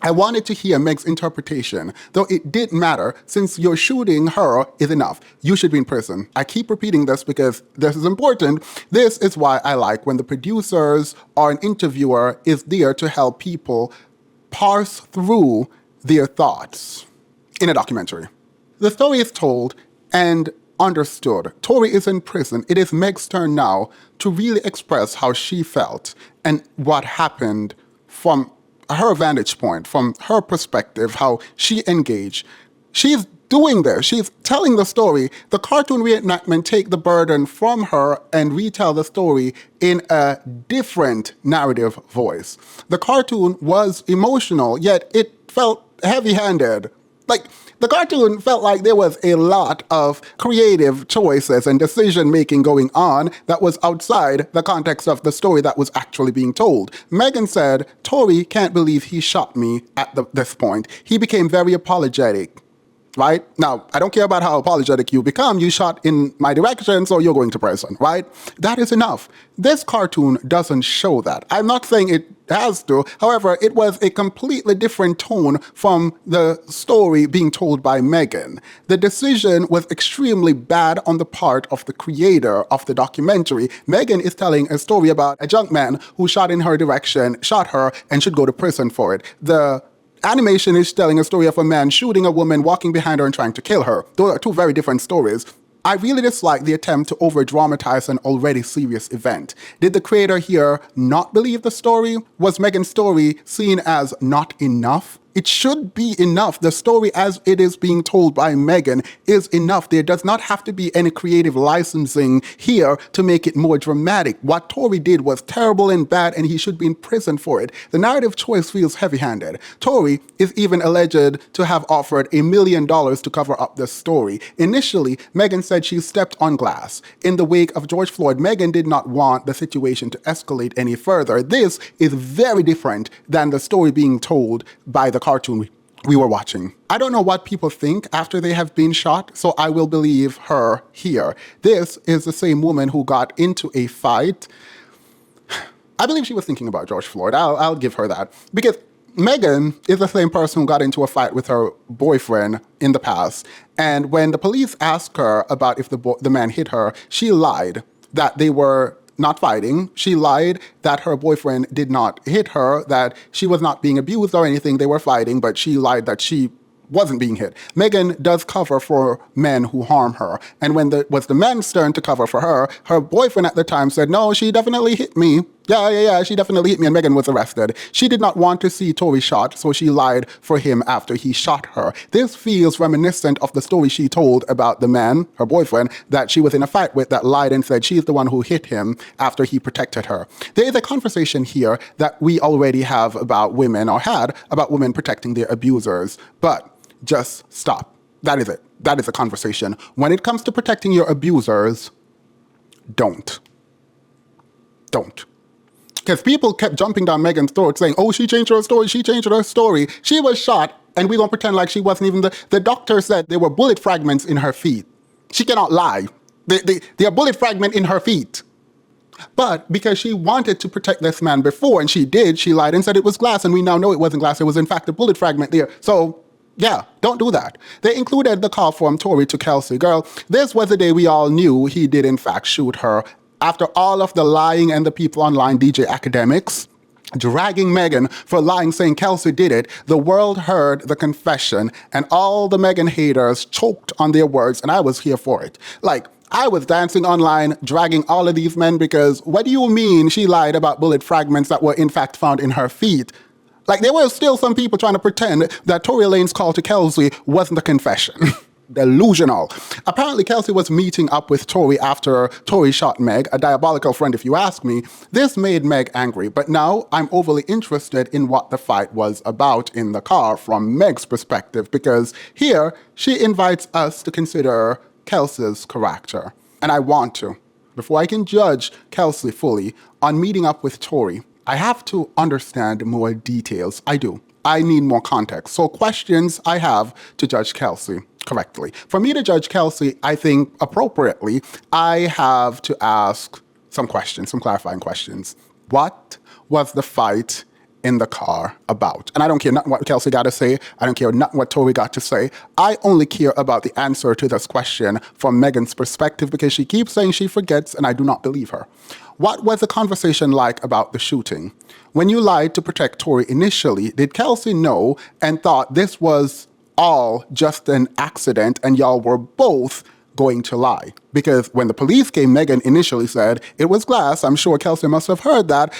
I wanted to hear Meg's interpretation, though it didn't matter, since you're shooting her is enough. You should be in prison. I keep repeating this because this is important. This is why I like when the producers or an interviewer is there to help people parse through their thoughts in a documentary. The story is told and understood. Tory is in prison. It is Meg's turn now to really express how she felt and what happened from her vantage point, from her perspective, how she engaged. She's doing this. She's telling the story. The cartoon reenactment take the burden from her and retell the story in a different narrative voice. The cartoon was emotional, yet it felt heavy-handed. Like, the cartoon felt like there was a lot of creative choices and decision-making going on that was outside the context of the story that was actually being told. Megan said, Tory can't believe he shot me at this point. He became very apologetic. Right? Now, I don't care about how apologetic you become. You shot in my direction, so you're going to prison, right? That is enough. This cartoon doesn't show that. I'm not saying it has to. However, it was a completely different tone from the story being told by Megan. The decision was extremely bad on the part of the creator of the documentary. Megan is telling a story about a junk man who shot in her direction, shot her, and should go to prison for it. The animation is telling a story of a man shooting a woman, walking behind her and trying to kill her. Those are two very different stories. I really dislike the attempt to over-dramatize an already serious event. Did the creator here not believe the story? Was Megan's story seen as not enough? It should be enough. The story as it is being told by Megan is enough. There does not have to be any creative licensing here to make it more dramatic. What Tory did was terrible and bad, and he should be in prison for it. The narrative choice feels heavy-handed. Tory is even alleged to have offered $1 million to cover up the story. Initially, Megan said she stepped on glass. In the wake of George Floyd, Megan did not want the situation to escalate any further. This is very different than the story being told by the cartoon we were watching. I don't know what people think after they have been shot, so I will believe her here. This is the same woman who got into a fight. I believe she was thinking about George Floyd. I'll give her that. Because Megan is the same person who got into a fight with her boyfriend in the past. And when the police asked her about if the man hit her, she lied that they were not fighting. She lied that her boyfriend did not hit her, that she was not being abused or anything. They were fighting, but she lied that she wasn't being hit. Megan does cover for men who harm her. And when it was the men's turn to cover for her, her boyfriend at the time said, no, she definitely hit me. Yeah, she definitely hit me, and Megan was arrested. She did not want to see Tory shot, so she lied for him after he shot her. This feels reminiscent of the story she told about the man, her boyfriend, that she was in a fight with, that lied and said she's the one who hit him after he protected her. There is a conversation here that we already have about women, or had, about women protecting their abusers. But just stop. That is it. That is a conversation. When it comes to protecting your abusers, don't. Because people kept jumping down Megan's throat saying, oh, she changed her story, She was shot, and we don't pretend like she wasn't even the doctor said there were bullet fragments in her feet. She cannot lie. There are bullet fragments in her feet. But because she wanted to protect this man before, and she did, she lied and said it was glass, and we now know it wasn't glass. It was, in fact, a bullet fragment there. So, yeah, don't do that. They included the call from Tory to Kelsey. Girl, this was the day we all knew he did, in fact, shoot her. After all of the lying and the people online, DJ academics, dragging Megan for lying, saying Kelsey did it, the world heard the confession, and all the Megan haters choked on their words, and I was here for it. Like, I was dancing online, dragging all of these men, because what do you mean she lied about bullet fragments that were in fact found in her feet? Like, there were still some people trying to pretend that Tory Lanez call to Kelsey wasn't a confession. Delusional. Apparently, Kelsey was meeting up with Tory after Tory shot Meg, a diabolical friend if you ask me. This made Meg angry, but now I'm overly interested in what the fight was about in the car from Meg's perspective, because here she invites us to consider Kelsey's character. And I want to. Before I can judge Kelsey fully on meeting up with Tory, I have to understand more details. I do. I need more context. So questions I have to judge Kelsey correctly. For me to judge Kelsey, I think appropriately, I have to ask some questions, some clarifying questions. What was the fight in the car about? And I don't care nothing what Kelsey got to say. I don't care nothing what Tory got to say. I only care about the answer to this question from Megan's perspective, because she keeps saying she forgets, and I do not believe her. What was the conversation like about the shooting? When you lied to protect Tory initially, did Kelsey know and thought this was all just an accident and y'all were both going to lie? Because when the police came, Megan initially said it was glass. I'm sure Kelsey must have heard that.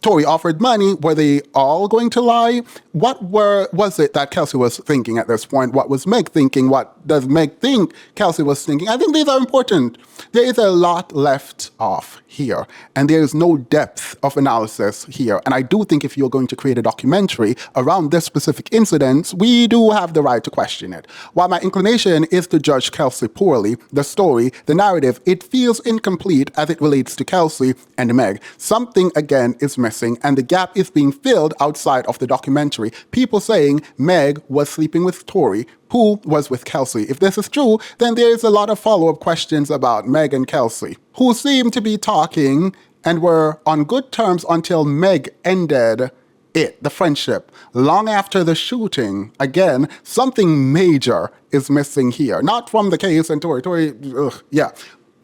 Tory offered money. Were they all going to lie? What was it that Kelsey was thinking at this point? What was Meg thinking? What does Meg think Kelsey was thinking? I think these are important. There is a lot left off here, and there is no depth of analysis here. And I do think if you're going to create a documentary around this specific incident, we do have the right to question it. While my inclination is to judge Kelsey poorly, the story, the narrative, it feels incomplete as it relates to Kelsey and Meg. Something, again, is missing, and the gap is being filled outside of the documentary. People saying Meg was sleeping with Tory, who was with Kelsey. If this is true, then there is a lot of follow-up questions about Meg and Kelsey, who seem to be talking and were on good terms until Meg ended the friendship. Long after the shooting, again, something major is missing here. Not from the case and Tory,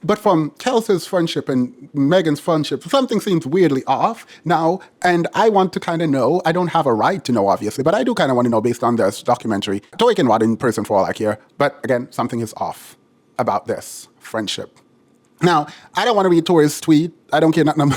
but from Kelsey's friendship and Megan's friendship. Something seems weirdly off now, and I want to kind of know. I don't have a right to know, obviously, but I do kind of want to know based on this documentary. Tory can rot in prison for all I care, but again, something is off about this friendship. Now, I don't want to read Tory's tweet. I don't care nothing.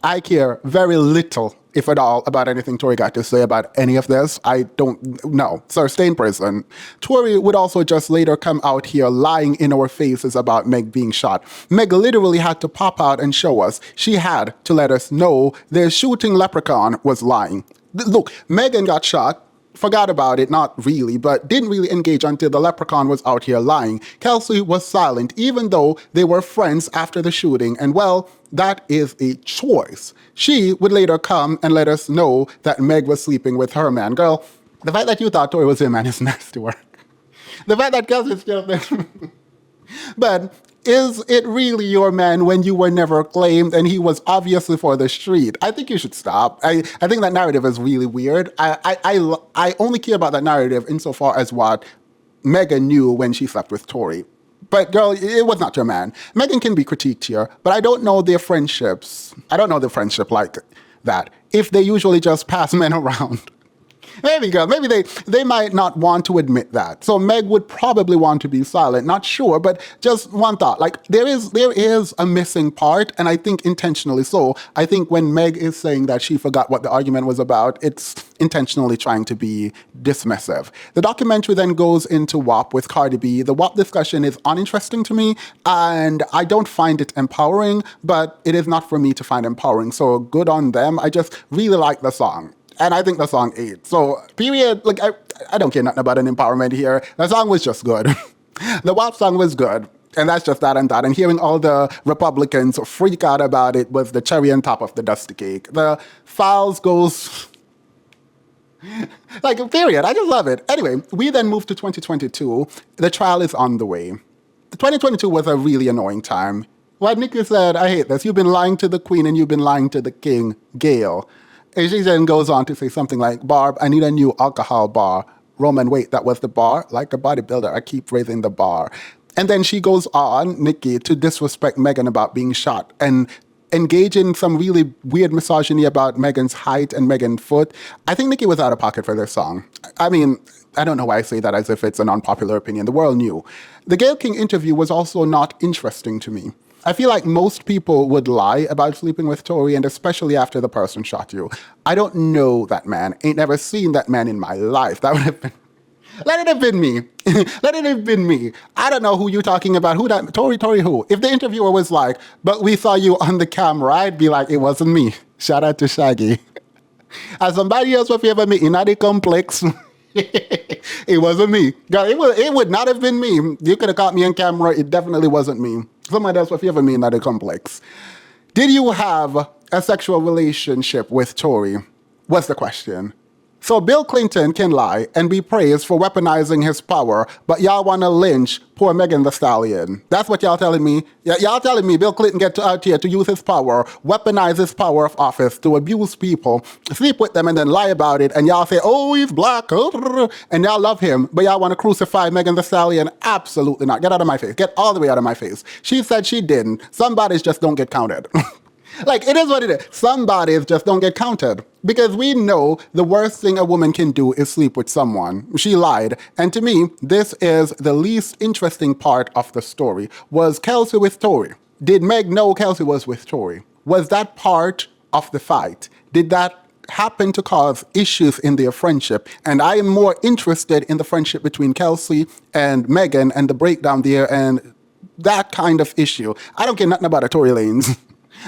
I care very little, if at all, about anything Tory got to say about any of this. I don't know. Sir, stay in prison. Tory would also just later come out here lying in our faces about Meg being shot. Meg literally had to pop out and show us. She had to let us know the shooting leprechaun was lying. Look, Megan got shot. Forgot about it, not really, but didn't really engage until the leprechaun was out here lying. Kelsey was silent, even though they were friends after the shooting, and well, that is a choice. She would later come and let us know that Meg was sleeping with her man. Girl, The fact that you thought Tory was your man is nasty work. The fact that Kelsey's still there. But is it really your man when you were never claimed and he was obviously for the street? I think you should stop. I think that narrative is really weird. I only care about that narrative insofar as what Megan knew when she slept with Tory. But girl, it was not your man. Megan can be critiqued here, but I don't know their friendships. I don't know the friendship like that. If they usually just pass men around. Maybe, girl. Maybe they might not want to admit that. So Meg would probably want to be silent. Not sure, but just one thought. Like there is a missing part, and I think intentionally so. I think when Meg is saying that she forgot what the argument was about, it's intentionally trying to be dismissive. The documentary then goes into WAP with Cardi B. The WAP discussion is uninteresting to me, and I don't find it empowering, but it is not for me to find empowering. So good on them. I just really like the song. And I think the song ate. So, period. Like, I don't care nothing about an empowerment here. The song was just good. The WAP song was good. And that's just that and that. And hearing all the Republicans freak out about it was the cherry on top of the dusty cake. The files goes... like, period. I just love it. Anyway, we then move to 2022. The trial is on the way. 2022 was a really annoying time. Like Nikki said, I hate this. You've been lying to the queen and you've been lying to the king, Gail. And she then goes on to say something like, Barb, I need a new alcohol bar. Roman, wait, that was the bar? Like a bodybuilder, I keep raising the bar. And then she goes on, Nikki, to disrespect Megan about being shot and engage in some really weird misogyny about Megan's height and Megan's foot. I think Nikki was out of pocket for this song. I mean, I don't know why I say that as if it's an unpopular opinion. The world knew. The Gail King interview was also not interesting to me. I feel like most people would lie about sleeping with Tory, and especially after the person shot you. I don't know that man. Ain't never seen that man in my life. That would have been... Let it have been me. Let it have been me. I don't know who you're talking about. Who that? Tory who? If the interviewer was like, but we saw you on the camera, I'd be like, it wasn't me. Shout out to Shaggy. As somebody else if you ever meet in the complex... It wasn't me. God, it would not have been me. You could have caught me on camera. It definitely wasn't me. Somebody else, if you ever meet in the complex. Did you have a sexual relationship with Tory? Was the question. So Bill Clinton can lie and be praised for weaponizing his power, but y'all want to lynch poor Megan Thee Stallion. That's what y'all telling me. Y'all telling me Bill Clinton get out here to use his power, weaponize his power of office to abuse people, sleep with them and then lie about it, and y'all say, oh, he's black, and y'all love him, but y'all want to crucify Megan Thee Stallion? Absolutely not. Get out of my face. Get all the way out of my face. She said she didn't. Some bodies just don't get counted. Like, it is what it is. Some bodies just don't get counted. Because we know the worst thing a woman can do is sleep with someone. She lied. And to me, this is the least interesting part of the story. Was Kelsey with Tory? Did Meg know Kelsey was with Tory? Was that part of the fight? Did that happen to cause issues in their friendship? And I am more interested in the friendship between Kelsey and Megan and the breakdown there and that kind of issue. I don't care nothing about a Tory Lanez.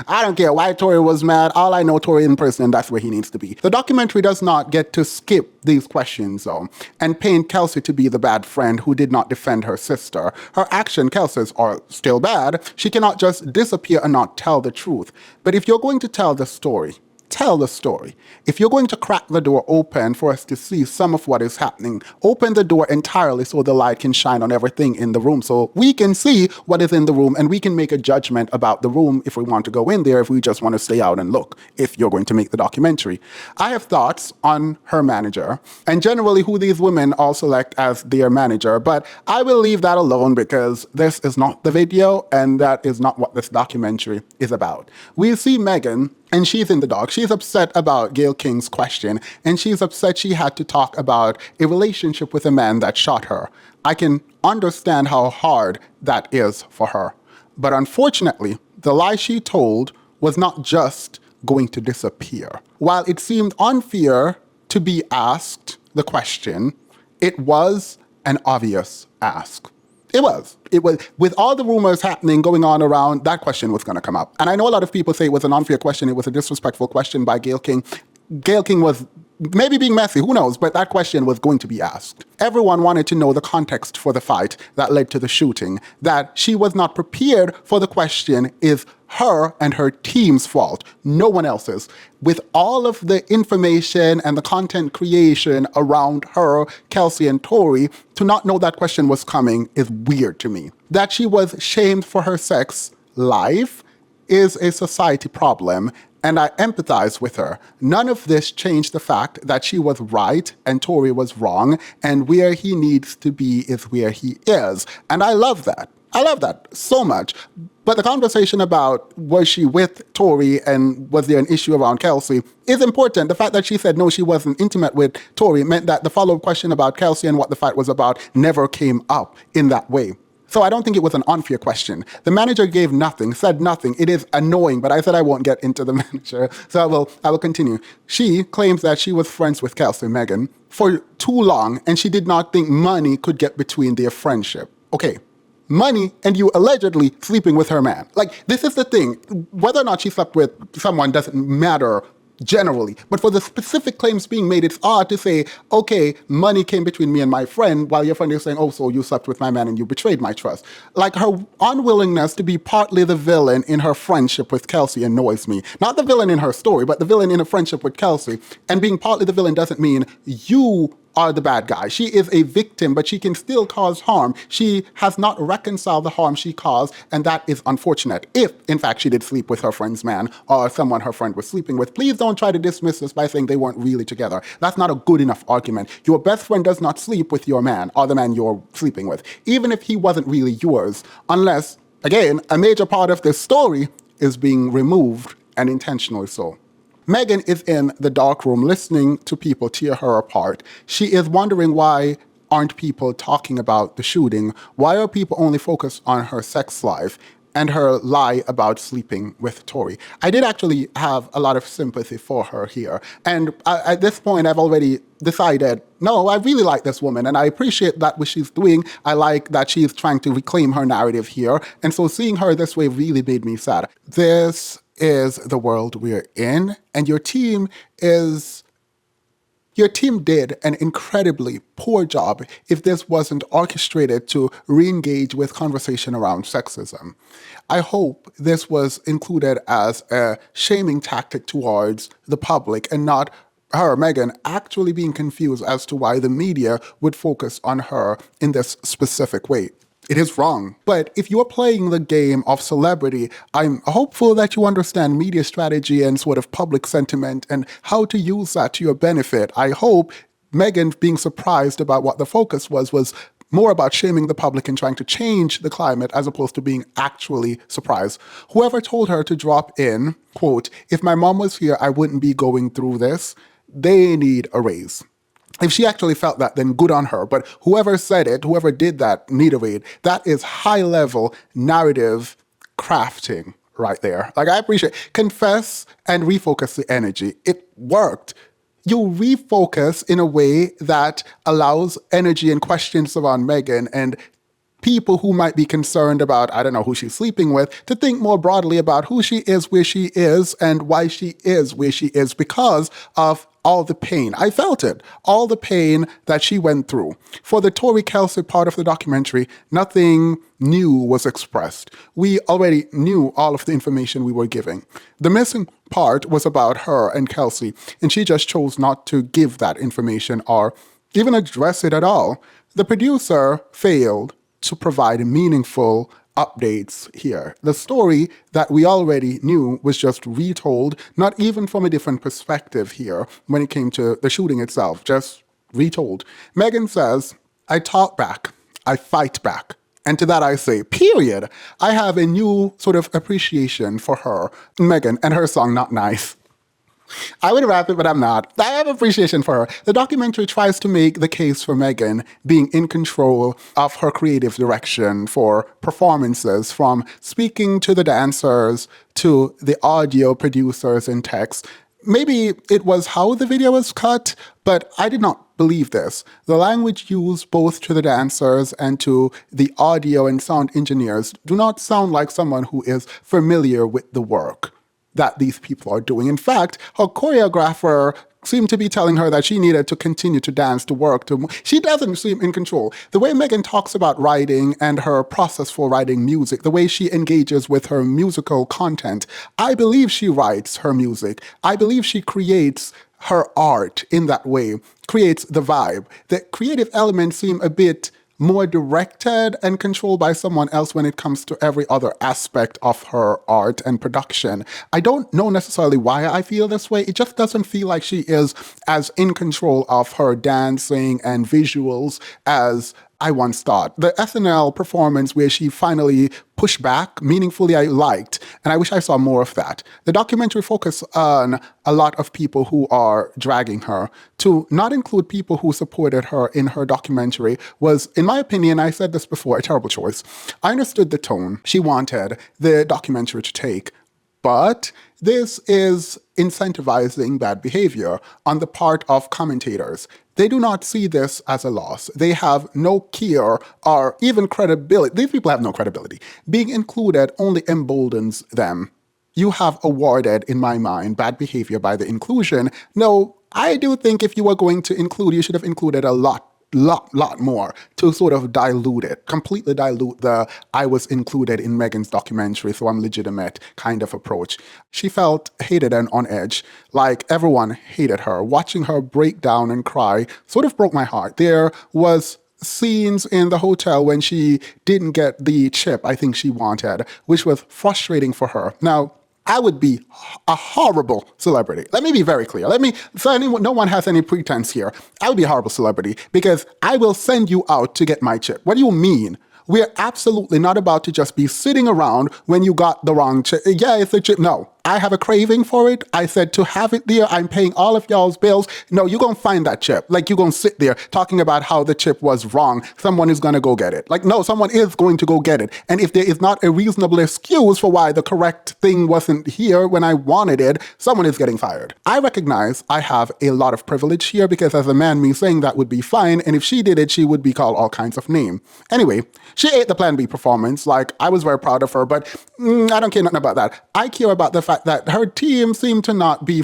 I don't care why Tory was mad. All I know, Tory in person, and that's where he needs to be. The documentary does not get to skip these questions, though, and paint Kelsey to be the bad friend who did not defend her sister. Her action, Kelsey's, are still bad. She cannot just disappear and not tell the truth. But if you're going to tell the story, tell the story. If you're going to crack the door open for us to see some of what is happening, open the door entirely so the light can shine on everything in the room so we can see what is in the room and we can make a judgment about the room if we want to go in there, if we just want to stay out and look, if you're going to make the documentary. I have thoughts on her manager and generally who these women all select as their manager, but I will leave that alone because this is not the video and that is not what this documentary is about. We see Megan and she's in the dock. She's upset about Gail King's question, and she's upset she had to talk about a relationship with a man that shot her. I can understand how hard that is for her. But unfortunately, the lie she told was not just going to disappear. While it seemed unfair to be asked the question, it was an obvious ask. It was. With all the rumors happening, going on around, that question was going to come up. And I know a lot of people say it was an unfair question. It was a disrespectful question by Gail King. Gail King was maybe being messy, who knows? But that question was going to be asked. Everyone wanted to know the context for the fight that led to the shooting. That she was not prepared for the question is her and her team's fault, no one else's. With all of the information and the content creation around her, Kelsey and Tory, to not know that question was coming is weird to me. That she was shamed for her sex life is a society problem, and I empathize with her. None of this changed the fact that she was right and Tory was wrong, and where he needs to be is where he is. And I love that. I love that so much. But the conversation about was she with Tory and was there an issue around Kelsey is important. The fact that she said no, she wasn't intimate with Tory meant that the follow-up question about Kelsey and what the fight was about never came up in that way. So I don't think it was an unfair question. The manager gave nothing, said nothing. It is annoying, but I said I won't get into the manager, so I will continue. She claims that she was friends with Kelsey Megan for too long, and she did not think money could get between their friendship. Okay, money and you allegedly sleeping with her man. Like, this is the thing. Whether or not she slept with someone doesn't matter generally. But for the specific claims being made, it's odd to say, okay, money came between me and my friend, while your friend is saying, oh, so you slept with my man and you betrayed my trust. Like, her unwillingness to be partly the villain in her friendship with Kelsey annoys me. Not the villain in her story, but the villain in a friendship with Kelsey. And being partly the villain doesn't mean you are the bad guy. She is a victim, but she can still cause harm. She has not reconciled the harm she caused, and that is unfortunate. If, in fact, she did sleep with her friend's man or someone her friend was sleeping with, please don't try to dismiss this by saying they weren't really together. That's not a good enough argument. Your best friend does not sleep with your man or the man you're sleeping with, even if he wasn't really yours, unless, again, a major part of this story is being removed, and intentionally so. Megan is in the dark room listening to people tear her apart. She is wondering why aren't people talking about the shooting? Why are people only focused on her sex life and her lie about sleeping with Tory? I did actually have a lot of sympathy for her here. And at this point, I've already decided, no, I really like this woman and I appreciate that what she's doing. I like that she's trying to reclaim her narrative here. And so seeing her this way really made me sad. This is the world we're in, and your team did an incredibly poor job if this wasn't orchestrated to re-engage with conversation around sexism. I hope this was included as a shaming tactic towards the public and not her, Megan, actually being confused as to why the media would focus on her in this specific way. It is wrong. But if you're playing the game of celebrity, I'm hopeful that you understand media strategy and sort of public sentiment and how to use that to your benefit. I hope Megan being surprised about what the focus was more about shaming the public and trying to change the climate as opposed to being actually surprised. Whoever told her to drop in, quote, if my mom was here, I wouldn't be going through this, they need a raise. If she actually felt that, then good on her. But whoever said it, whoever did that, need a raid. That is high-level narrative crafting right there. Like, I appreciate confess and refocus the energy. It worked. You refocus in a way that allows energy and questions around Megan and people who might be concerned about, I don't know, who she's sleeping with, to think more broadly about who she is, where she is, and why she is where she is because of all the pain. I felt it. All the pain that she went through. For the Tory Kelsey part of the documentary, nothing new was expressed. We already knew all of the information we were giving. The missing part was about her and Kelsey, and she just chose not to give that information or even address it at all. The producer failed to provide meaningful updates here. The story that we already knew was just retold, not even from a different perspective here when it came to the shooting itself, just retold. Megan says, I talk back, I fight back. And to that I say, period. I have a new sort of appreciation for her, Megan, and her song, Not Nice. I would rap it, but I'm not. I have appreciation for her. The documentary tries to make the case for Megan being in control of her creative direction for performances, from speaking to the dancers to the audio producers and techs. Maybe it was how the video was cut, but I did not believe this. The language used both to the dancers and to the audio and sound engineers do not sound like someone who is familiar with the work that these people are doing. In fact, her choreographer seemed to be telling her that she needed to continue to dance, to work, she doesn't seem in control. The way Megan talks about writing and her process for writing music, the way she engages with her musical content, I believe she writes her music. I believe she creates her art in that way, creates the vibe. The creative elements seem a bit more directed and controlled by someone else when it comes to every other aspect of her art and production. I don't know necessarily why I feel this way. It just doesn't feel like she is as in control of her dancing and visuals as I once thought. The SNL performance where she finally pushed back meaningfully, I liked, and I wish I saw more of that. The documentary focused on a lot of people who are dragging her. To not include people who supported her in her documentary was, in my opinion, I said this before, a terrible choice. I understood the tone she wanted the documentary to take, but this is incentivizing bad behavior on the part of commentators. They do not see this as a loss. They have no care or even credibility. These people have no credibility. Being included only emboldens them. You have awarded, in my mind, bad behavior by the inclusion. No, I do think if you were going to include, you should have included a lot more to sort of dilute it, completely dilute the I was included in Megan's documentary, so I'm legitimate kind of approach. She felt hated and on edge, like everyone hated her. Watching her break down and cry sort of broke my heart. There was scenes in the hotel when she didn't get the chip I think she wanted, which was frustrating for her. Now, I would be a horrible celebrity. Let me be very clear. No one has any pretense here. I would be a horrible celebrity because I will send you out to get my chip. What do you mean? We're absolutely not about to just be sitting around when you got the wrong chip. Yeah, it's a chip. No, I have a craving for it. I said to have it there. I'm paying all of y'all's bills. No, you're going to find that chip. Like, you're going to sit there talking about how the chip was wrong. Someone is going to go get it. Like, no, someone is going to go get it. And if there is not a reasonable excuse for why the correct thing wasn't here when I wanted it, someone is getting fired. I recognize I have a lot of privilege here because as a man, me saying that would be fine. And if she did it, she would be called all kinds of names. Anyway, she ate the Plan B performance. Like, I was very proud of her, but I don't care nothing about that. I care about the fact that her team seemed to not be...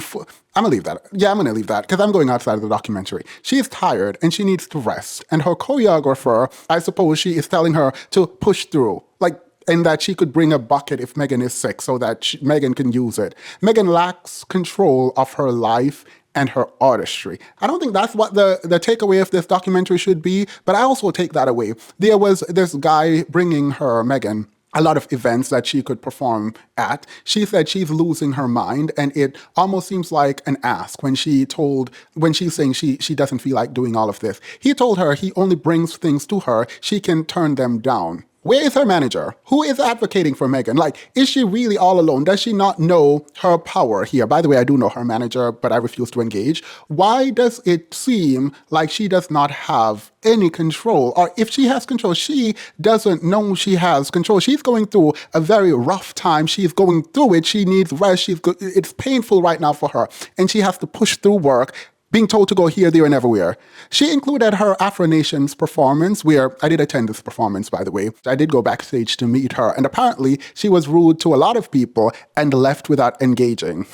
I'm going to leave that. Yeah, I'm going to leave that because I'm going outside of the documentary. She's tired and she needs to rest. And her choreographer, I suppose she is telling her to push through. Like, and that she could bring a bucket if Megan is sick so that Megan can use it. Megan lacks control of her life and her artistry. I don't think that's what the takeaway of this documentary should be, but I also take that away. There was this guy bringing her, Megan, a lot of events that she could perform at. She said she's losing her mind, and it almost seems like an ask when she's saying she doesn't feel like doing all of this. He told her he only brings things to her, she can turn them down. Where is her manager? Who is advocating for Megan? Like, is she really all alone? Does she not know her power here? By the way, I do know her manager, but I refuse to engage. Why does it seem like she does not have any control? Or if she has control, she doesn't know she has control. She's going through a very rough time. She's going through it. She needs rest. It's painful right now for her. And she has to push through work, being told to go here, there, and everywhere. She included her Afro Nations performance, where I did attend this performance, by the way. I did go backstage to meet her, and apparently she was rude to a lot of people and left without engaging.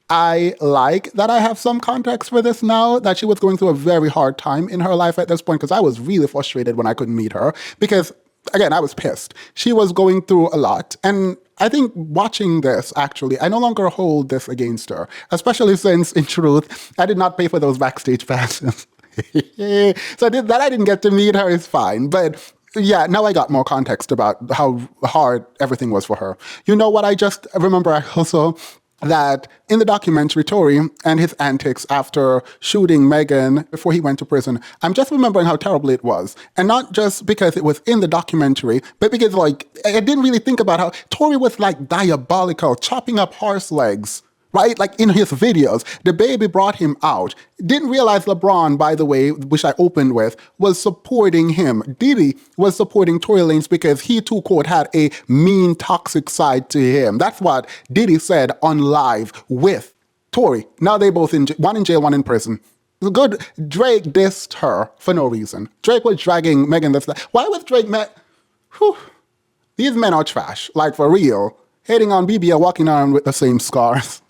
I like that I have some context for this now, that she was going through a very hard time in her life at this point, because I was really frustrated when I couldn't meet her, because again, I was pissed. She was going through a lot. And I think watching this, actually, I no longer hold this against her, especially since, in truth, I did not pay for those backstage passes. So I didn't get to meet her is fine. But yeah, now I got more context about how hard everything was for her. You know what I just remember? I also... that in the documentary, Tory and his antics after shooting Megan before he went to prison, I'm just remembering how terrible it was. And not just because it was in the documentary, but because, like, I didn't really think about how Tory was, like, diabolical, chopping up horse legs, right? Like, in his videos. The baby brought him out. Didn't realize LeBron, by the way, which I opened with, was supporting him. Diddy was supporting Tory Lanez because he too, quote, had a mean, toxic side to him. That's what Diddy said on Live with Tory. Now they both one in jail, one in prison. Good. Drake dissed her for no reason. Drake was dragging Megan. Why was Drake These men are trash. Like, for real. Hating on BBL, walking around with the same scars.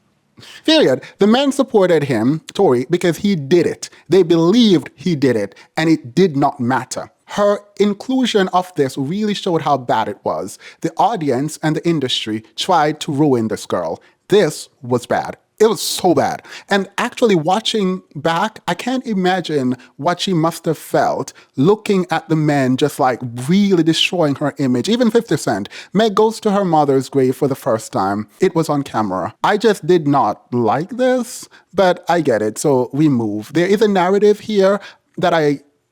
Period. The men supported him, Tory, because he did it. They believed he did it, and it did not matter. Her inclusion of this really showed how bad it was. The audience and the industry tried to ruin this girl. This was bad. It was so bad. And actually watching back, I can't imagine what she must have felt looking at the men just like really destroying her image. Even 50 Cent. Meg goes to her mother's grave for the first time. It was on camera. I just did not like this, but I get it. So we move. There is a narrative here that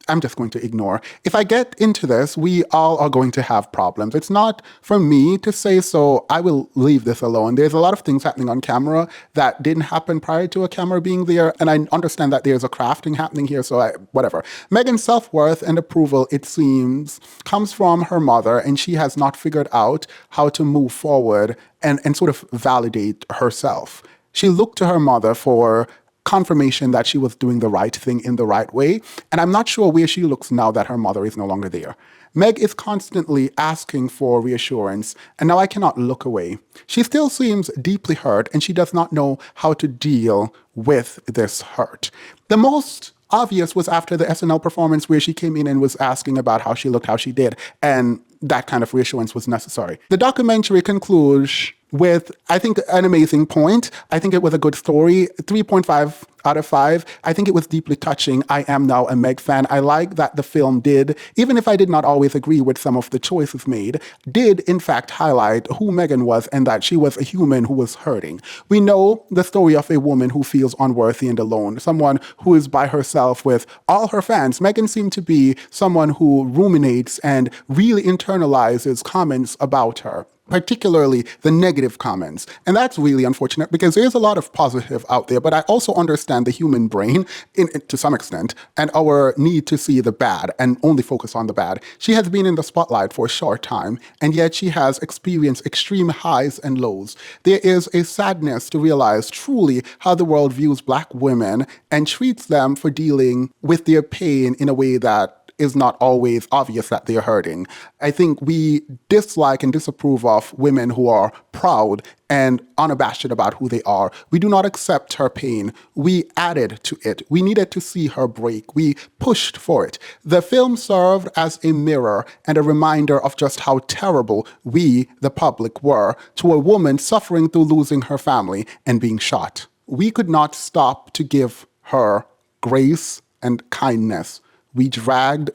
I'm just going to ignore. If I get into this, we all are going to have problems. It's not for me to say so. I will leave this alone. There's a lot of things happening on camera that didn't happen prior to a camera being there. And I understand that there's a crafting happening here. So whatever. Megan's self-worth and approval, it seems, comes from her mother. And she has not figured out how to move forward and sort of validate herself. She looked to her mother for confirmation that she was doing the right thing in the right way. And I'm not sure where she looks now that her mother is no longer there. Meg is constantly asking for reassurance, and now I cannot look away. She still seems deeply hurt, and she does not know how to deal with this hurt. The most obvious was after the SNL performance where she came in and was asking about how she looked, how she did, and that kind of reassurance was necessary. The documentary concludes with, I think, an amazing point. I think it was a good story. 3.5 out of 5. I think it was deeply touching. I am now a Meg fan. I like that the film did, even if I did not always agree with some of the choices made, did in fact highlight who Megan was and that she was a human who was hurting. We know the story of a woman who feels unworthy and alone, someone who is by herself with all her fans. Megan seemed to be someone who ruminates and really internalizes comments about her, particularly the negative comments. And that's really unfortunate because there's a lot of positive out there, but I also understand the human brain to some extent and our need to see the bad and only focus on the bad. She has been in the spotlight for a short time, and yet she has experienced extreme highs and lows. There is a sadness to realize truly how the world views Black women and treats them for dealing with their pain in a way that is not always obvious that they're hurting. I think we dislike and disapprove of women who are proud and unabashed about who they are. We do not accept her pain. We added to it. We needed to see her break. We pushed for it. The film served as a mirror and a reminder of just how terrible we, the public, were to a woman suffering through losing her family and being shot. We could not stop to give her grace and kindness. We dragged,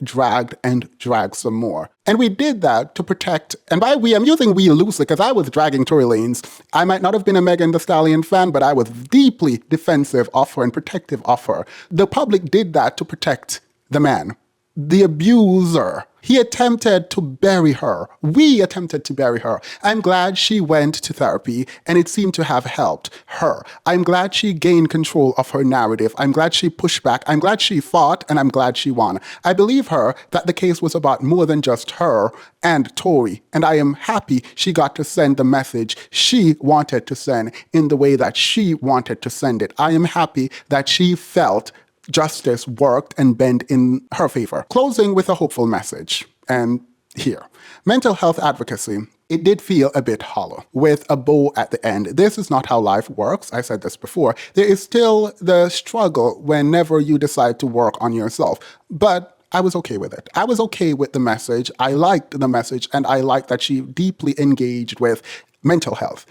and dragged some more. And we did that to protect, and by we, I'm using we loosely because I was dragging Tory Lanez. I might not have been a Megan Thee Stallion fan, but I was deeply defensive of her and protective of her. The public did that to protect the man, the abuser. He attempted to bury her. We attempted to bury her. I'm glad she went to therapy and it seemed to have helped her. I'm glad she gained control of her narrative. I'm glad she pushed back. I'm glad she fought and I'm glad she won. I believe her that the case was about more than just her and Tory. And I am happy she got to send the message she wanted to send in the way that she wanted to send it. I am happy that she felt justice worked and bent in her favor. Closing with a hopeful message. And here, mental health advocacy, it did feel a bit hollow with a bow at the end. This is not how life works. I said this before. There is still the struggle whenever you decide to work on yourself. But I was okay with it. I was okay with the message. I liked the message, and I liked that she deeply engaged with mental health.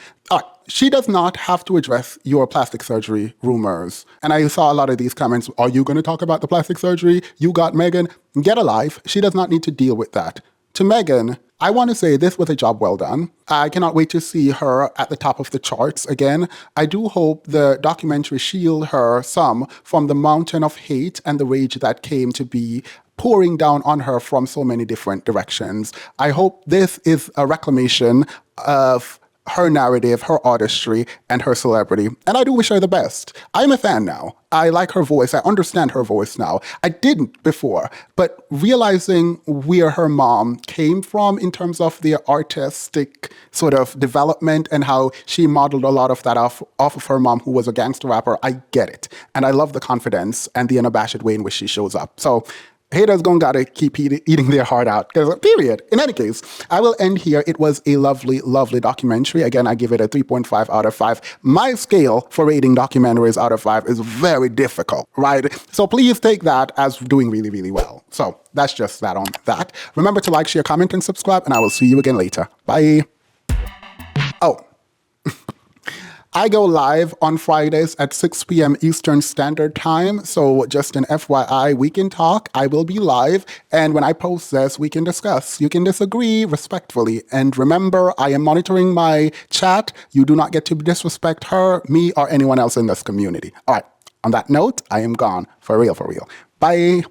She does not have to address your plastic surgery rumors. And I saw a lot of these comments. Are you going to talk about the plastic surgery? You got Megan? Get a life. She does not need to deal with that. To Megan, I want to say this was a job well done. I cannot wait to see her at the top of the charts again. I do hope the documentary shield her some from the mountain of hate and the rage that came to be pouring down on her from so many different directions. I hope this is a reclamation of her narrative, her artistry, and her celebrity. And I do wish her the best. I'm a fan now. I like her voice. I understand her voice now. I didn't before, but realizing where her mom came from in terms of the artistic sort of development and how she modeled a lot of that off of her mom, who was a gangster rapper, I get it. And I love the confidence and the unabashed way in which she shows up. So Haters gonna gotta keep eating their heart out. Period. In any case, I will end here. It was a lovely, lovely documentary. Again, I give it a 3.5 out of 5. My scale for rating documentaries out of 5 is very difficult, right? So please take that as doing really, really well. So that's just that on that. Remember to like, share, comment, and subscribe, and I will see you again later. Bye. Oh, I go live on Fridays at 6 p.m. Eastern Standard Time. So just an FYI, we can talk. I will be live. And when I post this, we can discuss. You can disagree respectfully. And remember, I am monitoring my chat. You do not get to disrespect her, me, or anyone else in this community. All right. On that note, I am gone. For real, for real. Bye.